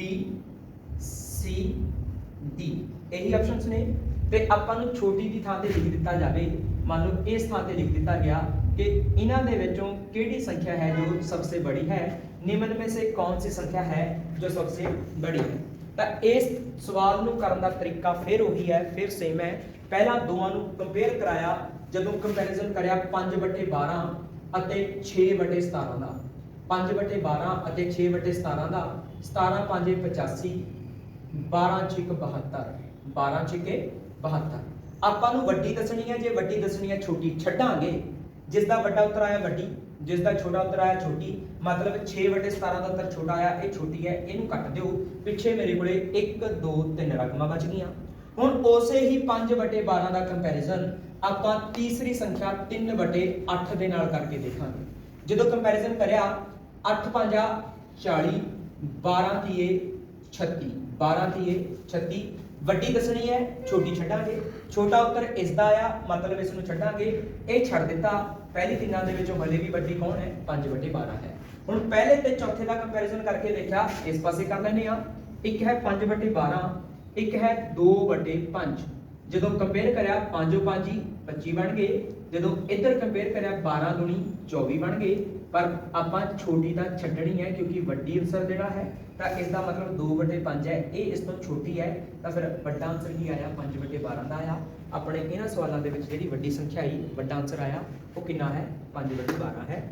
C D, ਇਹੀ ਆਪਸ਼ਨਸ ਨੇ। ਤੇ ਆਪਾਂ ਨੂੰ ਛੋਟੀ ਦੀ ਥਾਂ ਤੇ ਲਿਖ ਦਿੱਤਾ ਜਾਵੇ, ਮੰਨ ਲਓ ਇਸ ਥਾਂ ਤੇ ਲਿਖ ਦਿੱਤਾ ਗਿਆ कि इन्हां दे विचों केड़ी संख्या है जो सबसे बड़ी है, निम्न में से कौन सी संख्या है जो सबसे बड़ी है। तो इस सवाल नूं करन दा तरीका फिर वही है, फिर सेम है। पहला दोवां नूं कंपेयर कराया, जदों कंपैरिजन करया 5/12 ਅਤੇ 6/17 ਦਾ, 5/12 ਅਤੇ 6/17 ਦਾ, 17 5 85, 12 6 72, 12 6 72। ਆਪਾਂ ਨੂੰ ਵੱਡੀ ਦੱਸਣੀ ਹੈ, ਜੇ ਵੱਡੀ ਦੱਸਣੀ ਹੈ ਛੋਟੀ ਛੱਡਾਂਗੇ। जिस दा वड्डा उत्तर आया वड्डी, जिस दा छोटा उत्तर आया छोटी, मतलब 6/17 का उत्तर छोटा आया, ये छोटी है, इनू कट दिओ। पिछे मेरे कोले 1 2 3 रकमां बच गईयां। हुण उसे ही 5/12 का कंपैरिजन आपां तीसरी संख्या 3/8 दे नाल करके देखांगे। जदों कंपैरिजन करया 8 5 40, 12 3 36, 12 3 36, ਵੱਡੀ ਦੱਸਣੀ ਹੈ, ਛੋਟੀ ਛੱਡਾਂਗੇ। ਛੋਟਾ ਉੱਤਰ ਇਸ ਦਾ ਆਇਆ, ਮਤਲਬ ਇਸ ਨੂੰ ਛੱਡਾਂਗੇ, ਇਹ ਛੱਡ ਦਿੱਤਾ। ਪਹਿਲੀ ਤਿੰਨਾਂ ਦੇ ਵਿੱਚੋਂ ਹਲੇ ਵੀ ਵੱਡੀ ਕੌਣ ਹੈ? 5/12 ਹੈ। ਹੁਣ ਪਹਿਲੇ ਤੇ ਚੌਥੇ ਦਾ ਕੰਪੈਰੀਜ਼ਨ ਕਰਕੇ ਦੇਖਿਆ, ਇਸ ਪਾਸੇ ਕਰ ਲੈਂਦੇ ਆ। ਇੱਕ ਹੈ 5/12, ਇੱਕ ਹੈ 2/5। ਜਦੋਂ ਕੰਪੇਅਰ ਕਰਿਆ 5 5 25 ਬਣ ਗਏ। ਜਦੋਂ ਇੱਧਰ ਕੰਪੇਅਰ ਕਰਿਆ 12 दूनी 24 ਬਣ ਗਏ। पर ਆਪਾਂ ਛੋਟੀ ਤਾਂ ਛੱਡਣੀ ਹੈ ਕਿਉਂਕਿ ਵੱਡੀ ਆਨਸਰ ਜਿਹੜਾ ਹੈ, ਤਾਂ ਇਸ ਦਾ ਮਤਲਬ 2/5 ਹੈ, ਇਹ ਇਸ ਤੋਂ ਛੋਟੀ ਹੈ। ਤਾਂ ਫਿਰ ਵੱਡਾ ਆਨਸਰ ਕੀ ਆਇਆ? 5/12 ਦਾ ਆਇਆ। ਆਪਣੇ ਇਹਨਾਂ ਸਵਾਲਾਂ ਦੇ ਵਿੱਚ ਜਿਹੜੀ ਵੱਡੀ ਸੰਖਿਆ ਆਈ, ਵੱਡਾ ਆਨਸਰ ਆਇਆ, ਉਹ ਕਿੰਨਾ ਹੈ? 5/12 ਹੈ।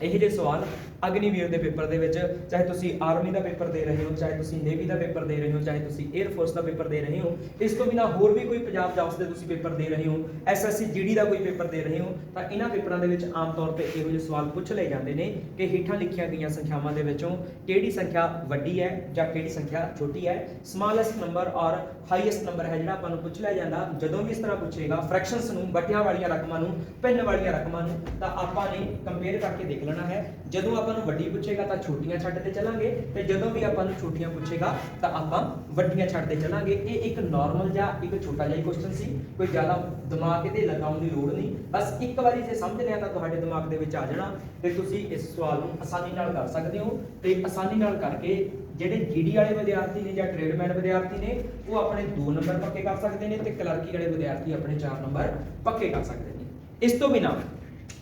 ਇਹ ਜਿਹੇ ਸਵਾਲ ਅਗਨੀਵੀਰ ਦੇ ਪੇਪਰ ਦੇ ਵਿੱਚ, ਚਾਹੇ ਤੁਸੀਂ ਆਰਮੀ ਦਾ ਪੇਪਰ ਦੇ ਰਹੇ ਹੋ, ਚਾਹੇ ਤੁਸੀਂ ਨੇਵੀ ਦਾ ਪੇਪਰ ਦੇ ਰਹੇ ਹੋ, ਚਾਹੇ ਤੁਸੀਂ 에ਅਰ ਫੋਰਸ ਦਾ ਪੇਪਰ ਦੇ ਰਹੇ ਹੋ, ਇਸ ਤੋਂ ਬਿਨਾਂ ਹੋਰ ਵੀ ਕੋਈ ਪੰਜਾਬ ਜੌਬਸ ਦੇ ਤੁਸੀਂ ਪੇਪਰ ਦੇ ਰਹੇ ਹੋ, ਐਸਐਸਸੀ ਜੀਡੀ ਦਾ ਕੋਈ ਪੇਪਰ ਦੇ ਰਹੇ ਹੋ, ਤਾਂ ਇਹਨਾਂ ਪੇਪਰਾਂ ਦੇ ਵਿੱਚ ਆਮ ਤੌਰ ਤੇ ਇਹੋ ਜਿਹੇ ਸਵਾਲ ਪੁੱਛ ਲਏ ਜਾਂਦੇ ਨੇ ਕਿ ਹੇਠਾਂ ਲਿਖੀਆਂ ਗਈਆਂ ਸੰਖਿਆਵਾਂ ਦੇ ਵਿੱਚੋਂ ਕਿਹੜੀ ਸੰਖਿਆ ਵੱਡੀ ਹੈ ਜਾਂ ਕਿਹੜੀ ਸੰਖਿਆ ਛੋਟੀ ਹੈ। ਸਮਾਲੈਸਟ ਨੰਬਰ ਔਰ ਹਾਈਐਸਟ ਨੰਬਰ ਹੈ ਜਿਹੜਾ ਆਪਾਂ ਨੂੰ ਪੁੱਛ ਲਿਆ ਜਾਂਦਾ। ਜਦੋਂ ਵੀ ਇਸ ਤਰ੍ਹਾਂ ਪੁੱਛੇਗਾ ਫ੍ਰੈਕਸ਼ਨਸ ਨੂੰ, ਬੱਟਿਆਂ ਵਾਲੀਆਂ ਰਕਮਾਂ ਨੂੰ, ਭਿੰਨ ਵਾਲੀਆਂ ਰਕਮਾਂ ਨੂੰ, ਤਾਂ ਆਪਾਂ ਨੇ ਕੰਪੇਅਰ ਕਰਕੇ ਦੇਖ ਲੈਣਾ ਹੈ। ਜਦੋਂ ਆਪਾਂ ਨੂੰ ਵੱਡੀ ਪੁੱਛੇਗਾ ਤਾਂ ਛੋਟੀਆਂ ਛੱਡਦੇ ਚੱਲਾਂਗੇ, ਤੇ ਜਦੋਂ ਵੀ ਆਪਾਂ ਨੂੰ ਛੋਟੀਆਂ ਪੁੱਛੇਗਾ ਤਾਂ ਆਪਾਂ ਵੱਡੀਆਂ ਛੱਡਦੇ ਚੱਲਾਂਗੇ। ਇਹ ਇੱਕ ਨਾਰਮਲ ਜਾਂ ਇੱਕ ਛੋਟਾ ਜਿਹਾ ਕੁਐਸਚਨ ਸੀ, ਕੋਈ ਜ਼ਿਆਦਾ ਦਿਮਾਗ ਇਹਦੇ ਲਗਾਉਣ ਦੀ ਲੋੜ ਨਹੀਂ। ਬਸ ਇੱਕ ਵਾਰੀ ਜੇ ਸਮਝ ਲਿਆ ਤਾਂ ਤੁਹਾਡੇ ਦਿਮਾਗ ਦੇ ਵਿੱਚ ਆ ਜਾਣਾ, ਤੇ ਤੁਸੀਂ ਇਸ ਸਵਾਲ ਨੂੰ ਆਸਾਨੀ ਨਾਲ ਕਰ ਸਕਦੇ ਹੋ। ਤੇ ਆਸਾਨੀ ਨਾਲ ਕਰਕੇ ਜਿਹੜੇ ਜੀਡੀ ਵਾਲੇ ਵਿਦਿਆਰਥੀ ਨੇ ਜਾਂ ਟ੍ਰੇਡਮੈਨ ਵਿਦਿਆਰਥੀ ਨੇ, ਉਹ ਆਪਣੇ 2 ਨੰਬਰ ਪੱਕੇ ਕਰ ਸਕਦੇ ਨੇ, ਤੇ ਕਲਰਕੀ ਵਾਲੇ ਵਿਦਿਆਰਥੀ ਆਪਣੇ 4 ਨੰਬਰ ਪੱਕੇ ਕਰ ਸਕਦੇ ਨੇ। ਇਸ ਤੋਂ ਬਿਨਾਂ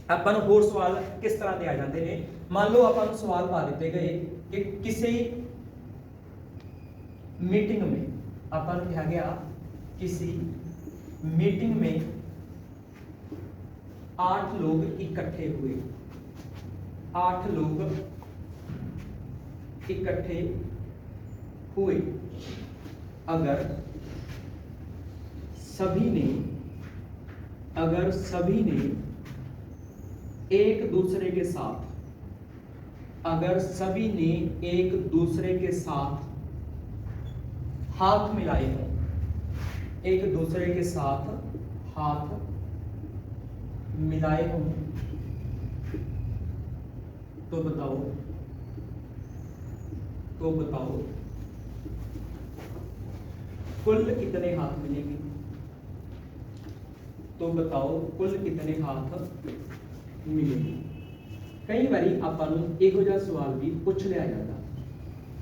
ਆਪਾਂ ਨੂੰ ਹੋਰ ਸਵਾਲ ਕਿਸ ਤਰ੍ਹਾਂ ਦੇ ਆ ਜਾਂਦੇ ਨੇ। ਮੰਨ ਲਓ ਆਪਾਂ ਨੂੰ ਸਵਾਲ ਪਾ ਦਿੱਤੇ ਗਏ कि किसी मीटिंग में, अपन कहा गया किसी मीटिंग में 8 लोग इकट्ठे हुए, 8 लोग इकट्ठे हुए। अगर सभी ने एक दूसरे के साथ अगर सभी ने एक दूसरे के साथ हाथ मिलाए हों, एक दूसरे के साथ हाथ मिलाए हों, तो बताओ कुल कितने हाथ मिलेंगे? तो बताओ कुल कितने हाथ मिलेंगे? कई बारी ਆਪਾਂ ਨੂੰ ਇਹੋ ਜਿਹਾ ਸਵਾਲ ਵੀ ਪੁੱਛ ਲਿਆ ਜਾਂਦਾ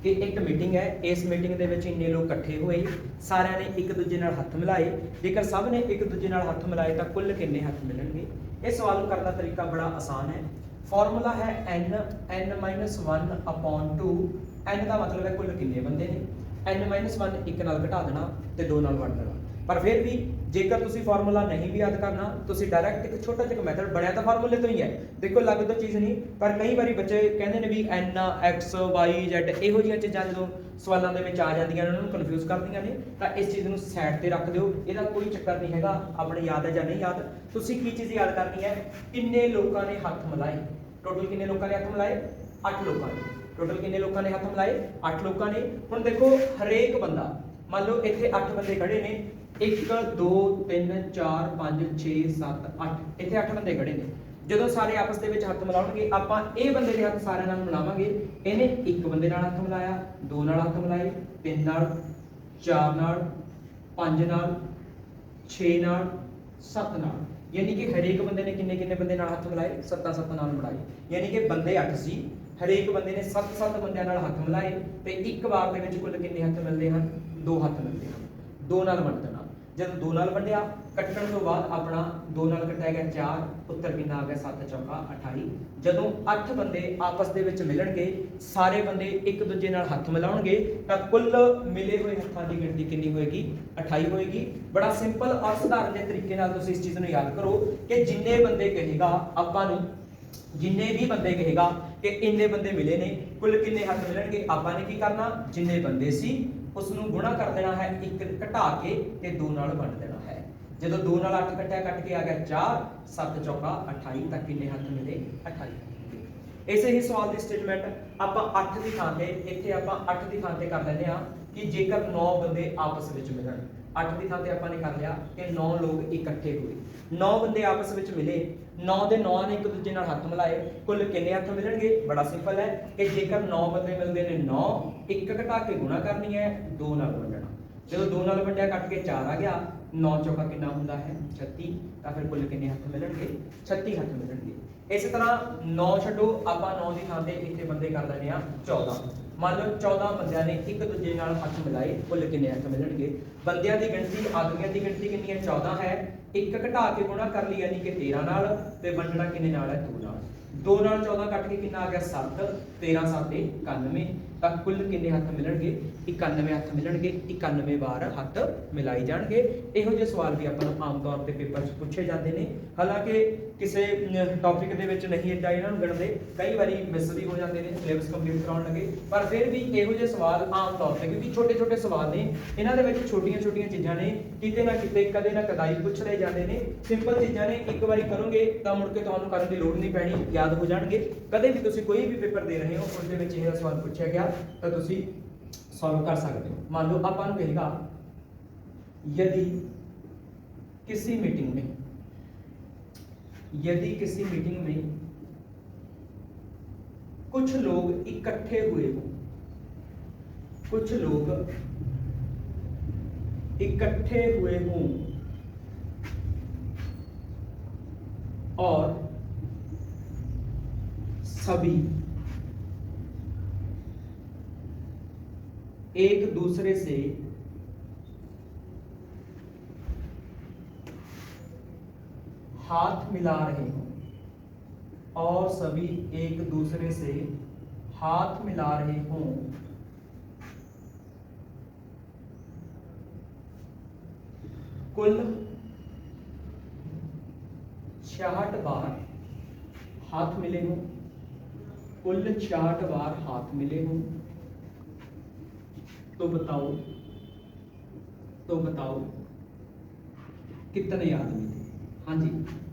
ਕਿ ਇੱਕ ਮੀਟਿੰਗ ਹੈ, ਇਸ ਮੀਟਿੰਗ ਦੇ ਵਿੱਚ ਇੰਨੇ ਲੋਕ ਇਕੱਠੇ ਹੋਏ, ਸਾਰਿਆਂ ਨੇ ਇੱਕ ਦੂਜੇ ਨਾਲ ਹੱਥ ਮਿਲਾਏ, ਜੇਕਰ ਸਭ ਨੇ ਇੱਕ ਦੂਜੇ ਨਾਲ ਹੱਥ ਮਿਲਾਏ ਤਾਂ ਕੁੱਲ ਕਿੰਨੇ ਹੱਥ ਮਿਲਣਗੇ? ਇਹ ਸਵਾਲ ਨੂੰ ਕਰਨ ਦਾ ਤਰੀਕਾ ਬੜਾ ਆਸਾਨ ਹੈ। ਫਾਰਮੂਲਾ ਹੈ n-1 upon 2। n ਦਾ ਮਤਲਬ ਹੈ ਕੁੱਲ ਕਿੰਨੇ ਬੰਦੇ ਨੇ, n-1 ਇੱਕ ਨਾਲ ਘਟਾ ਦੇਣਾ ਤੇ 2 ਨਾਲ ਵੰਡ ਦੇਣਾ। ਪਰ ਫਿਰ ਵੀ ਜੇਕਰ ਤੁਸੀਂ ਫਾਰਮੂਲਾ ਨਹੀਂ ਵੀ ਯਾਦ ਕਰਨਾ, ਤੁਸੀਂ ਡਾਇਰੈਕਟ ਇੱਕ ਛੋਟਾ ਜਿਹਾ ਮੈਥਡ ਬਣਿਆ ਤਾਂ ਫਾਰਮੂਲੇ ਤੋਂ ਹੀ ਹੈ, ਦੇਖੋ ਅਲੱਗ ਤੋਂ ਚੀਜ਼ ਨਹੀਂ। ਪਰ ਕਈ ਵਾਰੀ ਬੱਚੇ ਕਹਿੰਦੇ ਨੇ ਵੀ n x y z ਇਹੋ ਜਿਹੀਆਂ ਚੀਜ਼ਾਂ ਜਦੋਂ ਸਵਾਲਾਂ ਦੇ ਵਿੱਚ ਆ ਜਾਂਦੀਆਂ ਨੇ, ਉਹਨਾਂ ਨੂੰ ਕਨਫਿਊਜ਼ ਕਰਦੀਆਂ ਨੇ, ਤਾਂ ਇਸ ਚੀਜ਼ ਨੂੰ ਸਾਈਡ ਤੇ ਰੱਖ ਦਿਓ, ਇਹਦਾ ਕੋਈ ਚੱਕਰ ਨਹੀਂ ਹੈਗਾ। ਆਪਣੇ ਯਾਦ ਹੈ ਜਾਂ ਨਹੀਂ ਯਾਦ, ਤੁਸੀਂ ਕੀ ਚੀਜ਼ ਯਾਦ ਕਰਨੀ ਹੈ? ਕਿੰਨੇ ਲੋਕਾਂ ਨੇ ਹੱਥ ਮਿਲਾਏ? ਟੋਟਲ ਕਿੰਨੇ ਲੋਕਾਂ ਨੇ ਹੱਥ ਮਿਲਾਏ? 8 ਲੋਕਾਂ ਨੇ। ਟੋਟਲ ਕਿੰਨੇ ਲੋਕਾਂ ਨੇ ਹੱਥ ਮਿਲਾਏ? 8 ਲੋਕਾਂ ਨੇ। ਹੁਣ ਦੇਖੋ ਹਰੇਕ ਬੰਦਾ, ਮੰਨ ਲਓ ਇੱਥੇ 8 ਬੰਦੇ ਖੜੇ ਨੇ, 1 2 3 4 5 6 7 8, ਇੱਥੇ 8 ਬੰਦੇ ਖੜੇ ਨੇ। ਜਦੋਂ ਸਾਰੇ ਆਪਸ ਦੇ ਵਿੱਚ ਹੱਥ ਮਿਲਾਉਣਗੇ, ਆਪਾਂ ਇਹ ਬੰਦੇ ਦੇ ਹੱਥ ਸਾਰਿਆਂ ਨਾਲ ਮਿਲਾਵਾਂਗੇ। ਇਹਨੇ ਇੱਕ ਬੰਦੇ ਨਾਲ ਹੱਥ ਮਿਲਾਇਆ, 2 ਨਾਲ ਹੱਥ ਮਿਲਾਏ, 3 ਨਾਲ, 4 ਨਾਲ, 5 ਨਾਲ, 6 ਨਾਲ, 7 ਨਾਲ, ਯਾਨੀ ਕਿ ਹਰੇਕ ਬੰਦੇ ਨੇ ਕਿੰਨੇ ਕਿੰਨੇ ਬੰਦੇ ਨਾਲ ਹੱਥ ਮਿਲਾਏ? 7 ਨਾਲ ਮਿਲਾਏ। ਯਾਨੀ ਕਿ ਬੰਦੇ 8 ਸੀ, ਹਰੇਕ ਬੰਦੇ ਨੇ 7 ਬੰਦਿਆਂ ਨਾਲ ਹੱਥ ਮਿਲਾਏ, ਤੇ ਇੱਕ ਵਾਰ ਦੇ ਵਿੱਚ ਕੁੱਲ ਕਿੰਨੇ ਹੱਥ ਮਿਲਦੇ ਹਨ? 2 ਹੱਥ ਮਿਲਦੇ ਹਨ। 2 ਨਾਲ ਵੰਡ ਦੇਣਾ। ਜਦੋਂ 2 ਨਾਲ ਵੰਡਿਆ, ਕੱਟਣ ਤੋਂ ਬਾਅਦ ਆਪਣਾ 2 ਨਾਲ ਕੱਟਿਆ ਗਿਆ 4, ਉੱਤਰ ਕਿੰਨਾ ਆ ਗਿਆ? 7 ਚੌਕਾ 28। ਜਦੋਂ 8 ਬੰਦੇ ਆਪਸ ਦੇ ਵਿੱਚ ਮਿਲਣਗੇ, ਸਾਰੇ ਬੰਦੇ ਇੱਕ ਦੂਜੇ ਨਾਲ ਹੱਥ ਮਿਲਾਉਣਗੇ, ਤਾਂ ਕੁੱਲ ਮਿਲੇ ਹੋਏ ਹੱਥਾਂ ਦੀ ਗਿਣਤੀ ਕਿੰਨੀ ਹੋਏਗੀ? 28 ਹੋਏਗੀ। ਬੜਾ ਸਿੰਪਲ ਔਰ ਸਧਾਰਨ ਜਿਹੇ ਤਰੀਕੇ ਨਾਲ ਤੁਸੀਂ ਇਸ ਚੀਜ਼ ਨੂੰ ਯਾਦ ਕਰੋ ਕਿ ਜਿੰਨੇ ਬੰਦੇ ਕਹੇਗਾ ਆਪਾਂ ਨੂੰ, ਜਿੰਨੇ ਵੀ ਬੰਦੇ ਕਹੇਗਾ ਕਿ ਇੰਨੇ ਬੰਦੇ ਮਿਲੇ ਨੇ, ਕੁੱਲ ਕਿੰਨੇ ਹੱਥ ਮਿਲਣਗੇ? ਆਪਾਂ ਨੇ ਕੀ ਕਰਨਾ? ਜਿੰਨੇ ਬੰਦੇ ਸੀ ਉਸ ਨੂੰ ਗੁਣਾ ਕਰ ਦੇਣਾ ਹੈ, 1 ਘਟਾ ਕੇ ਤੇ 2 ਨਾਲ ਵੰਡ ਦੇਣਾ ਹੈ। ਜਦੋਂ 2 ਨਾਲ 8 ਕੱਟਿਆ, ਕੱਟ ਕੇ ਆ ਗਿਆ 4, 7 ਚੌਕਾ 28, ਤਾਂ ਕਿੰਨੇ ਹੱਥ ਮਿਲੇ? 28। ਇਸੇ ਹੀ ਸਵਾਲ ਦੀ ਸਟੇਟਮੈਂਟ ਆਪਾਂ 8 ਦੀ ਥਾਂ ਤੇ, ਇੱਥੇ ਆਪਾਂ 8 ਦੀ ਥਾਂ ਤੇ ਕਰ ਲੈਂਦੇ ਆ ਕਿ ਜੇਕਰ 9 ਬੰਦੇ ਆਪਸ ਵਿੱਚ ਮਿਲਣ। 8 ਦੀ ਥਾਂ ਤੇ ਆਪਾਂ ਨੇ ਕਰ ਲਿਆ ਕਿ 9 ਲੋਕ ਇਕੱਠੇ ਹੋਏ, 9 ਬੰਦੇ ਆਪਸ ਵਿੱਚ ਮਿਲੇ, 9 ਦੇ 9 ਨੇ ਇੱਕ ਦੂਜੇ ਨਾਲ ਹੱਥ ਮਿਲਾਏ, ਕੁੱਲ ਕਿੰਨੇ ਹੱਥ ਮਿਲਣਗੇ? ਬੜਾ ਸਿੰਪਲ ਹੈ ਕਿ ਜੇਕਰ 9 ਬੰਦੇ ਮਿਲਦੇ ਨੇ, 9 1 ਘਟਾ ਕੇ ਗੁਣਾ ਕਰਨੀ ਹੈ, 2 ਨਾਲ ਵੰਡਣਾ। ਜਦੋਂ 2 ਨਾਲ ਵੰਡਿਆ, ਕੱਟ ਕੇ 4 ਆ ਗਿਆ, 9 ਚੌਕਾ ਕਿੰਨਾ ਹੁੰਦਾ ਹੈ? 36। ਤਾਂ ਫਿਰ ਕੁੱਲ ਕਿੰਨੇ ਹੱਥ ਮਿਲਣਗੇ? 36 ਹੱਥ ਮਿਲਣਗੇ। ਇਸੇ ਤਰ੍ਹਾਂ 9 ਛੱਡੋ, ਆਪਾਂ 9 ਦੀ ਥਾਂ ਤੇ ਇੱਥੇ ਬੰਦੇ ਕਰ ਲੈਂਦੇ ਆ 14। ਮੰਨ ਲਓ 14 ਬੰਦਿਆਂ ਨੇ ਇੱਕ ਦੂਜੇ ਨਾਲ ਹੱਥ ਮਿਲਾਏ, ਕੁੱਲ ਕਿੰਨੇ ਹੱਥ ਮਿਲਣਗੇ? ਬੰਦਿਆਂ ਦੀ ਗਿਣਤੀ, ਆਦਮੀਆਂ ਦੀ ਗਿਣਤੀ ਕਿੰਨੀ ਹੈ? 14 ਹੈ। 1 ਘਟਾ ਕੇ ਗੁਣਾ ਕਰ ਲਈ, ਯਾਨੀ ਕਿ 13 ਨਾਲ, ਤੇ ਵੰਡਣਾ ਕਿੰਨੇ ਨਾਲ ਹੈ? 2 ਨਾਲ। 2 ਨਾਲ 14 ਕੱਟ ਕੇ ਕਿੰਨਾ ਆ ਗਿਆ? 7। 13 7 91। ਤਾਂ ਕੁੱਲ ਕਿੰਨੇ ਹੱਥ ਮਿਲਣਗੇ? 91 ਹੱਥ ਮਿਲਣਗੇ। 91 ਵਾਰ ਹੱਥ ਮਿਲਾਈ ਜਾਣਗੇ। ਇਹੋ ਜਿਹੇ ਸਵਾਲ ਵੀ ਆਪਾਂ ਨੂੰ ਆਮ ਤੌਰ ਤੇ ਪੇਪਰ 'ਚ ਪੁੱਛੇ ਜਾਂਦੇ ਨੇ। ਹਾਲਾਂਕਿ ਕਿਸੇ ਟੌਪਿਕ ਦੇ ਵਿੱਚ ਨਹੀਂ ਇੱਦਾਂ ਇਹਨਾਂ ਨੂੰ ਗਿਣਦੇ, ਕਈ ਵਾਰੀ ਮਿਸ ਵੀ ਹੋ ਜਾਂਦੇ ਨੇ ਸਿਲੇਬਸ ਕੰਪਲੀਟ ਕਰਾਉਣ ਲੱਗੇ, ਪਰ ਫਿਰ ਵੀ ਇਹੋ ਜਿਹੇ ਸਵਾਲ ਆਮ ਤੌਰ ਤੇ, ਕਿਉਂਕਿ ਛੋਟੇ ਛੋਟੇ ਸਵਾਲ ਨੇ, ਇਹਨਾਂ ਦੇ ਵਿੱਚ ਛੋਟੀਆਂ ਛੋਟੀਆਂ ਚੀਜ਼ਾਂ ਨੇ, ਕਿਤੇ ਨਾ ਕਿਤੇ ਕਦੇ ਨਾ ਕਦਾਈ ਪੁੱਛ ਲਏ ਜਾਂਦੇ ਨੇ। ਸਿੰਪਲ ਚੀਜ਼ਾਂ ਨੇ, ਇੱਕ ਵਾਰੀ ਕਰੋਗੇ ਤਾਂ ਮੁੜ ਕੇ ਤੁਹਾਨੂੰ ਕਰਨ ਦੀ ਲੋੜ ਨਹੀਂ ਪੈਣੀ, ਯਾਦ ਹੋ ਜਾਣਗੇ। ਕਦੇ ਵੀ ਤੁਸੀਂ ਕੋਈ ਵੀ ਪੇਪਰ ਦੇ ਰਹੇ ਹੋ, ਉਸ ਦੇ ਵਿੱਚ ਇਹ ਸਵਾਲ ਪੁੱਛਿਆ ਗਿਆ ਤਾਂ ਤੁਸੀਂ सॉल्व कर सकते हो। मान लो अपन कहेगा यदि किसी मीटिंग में कुछ लोग इकट्ठे हुए हों, कुछ लोग इकट्ठे हुए हों और सभी एक दूसरे से हाथ मिला रहे हों, और सभी एक दूसरे से हाथ मिला रहे हों, कुल 66 बार हाथ मिले हों, कुल 66 बार हाथ मिले हों, तो बताओ कितने आदमी थे? हाँ जी,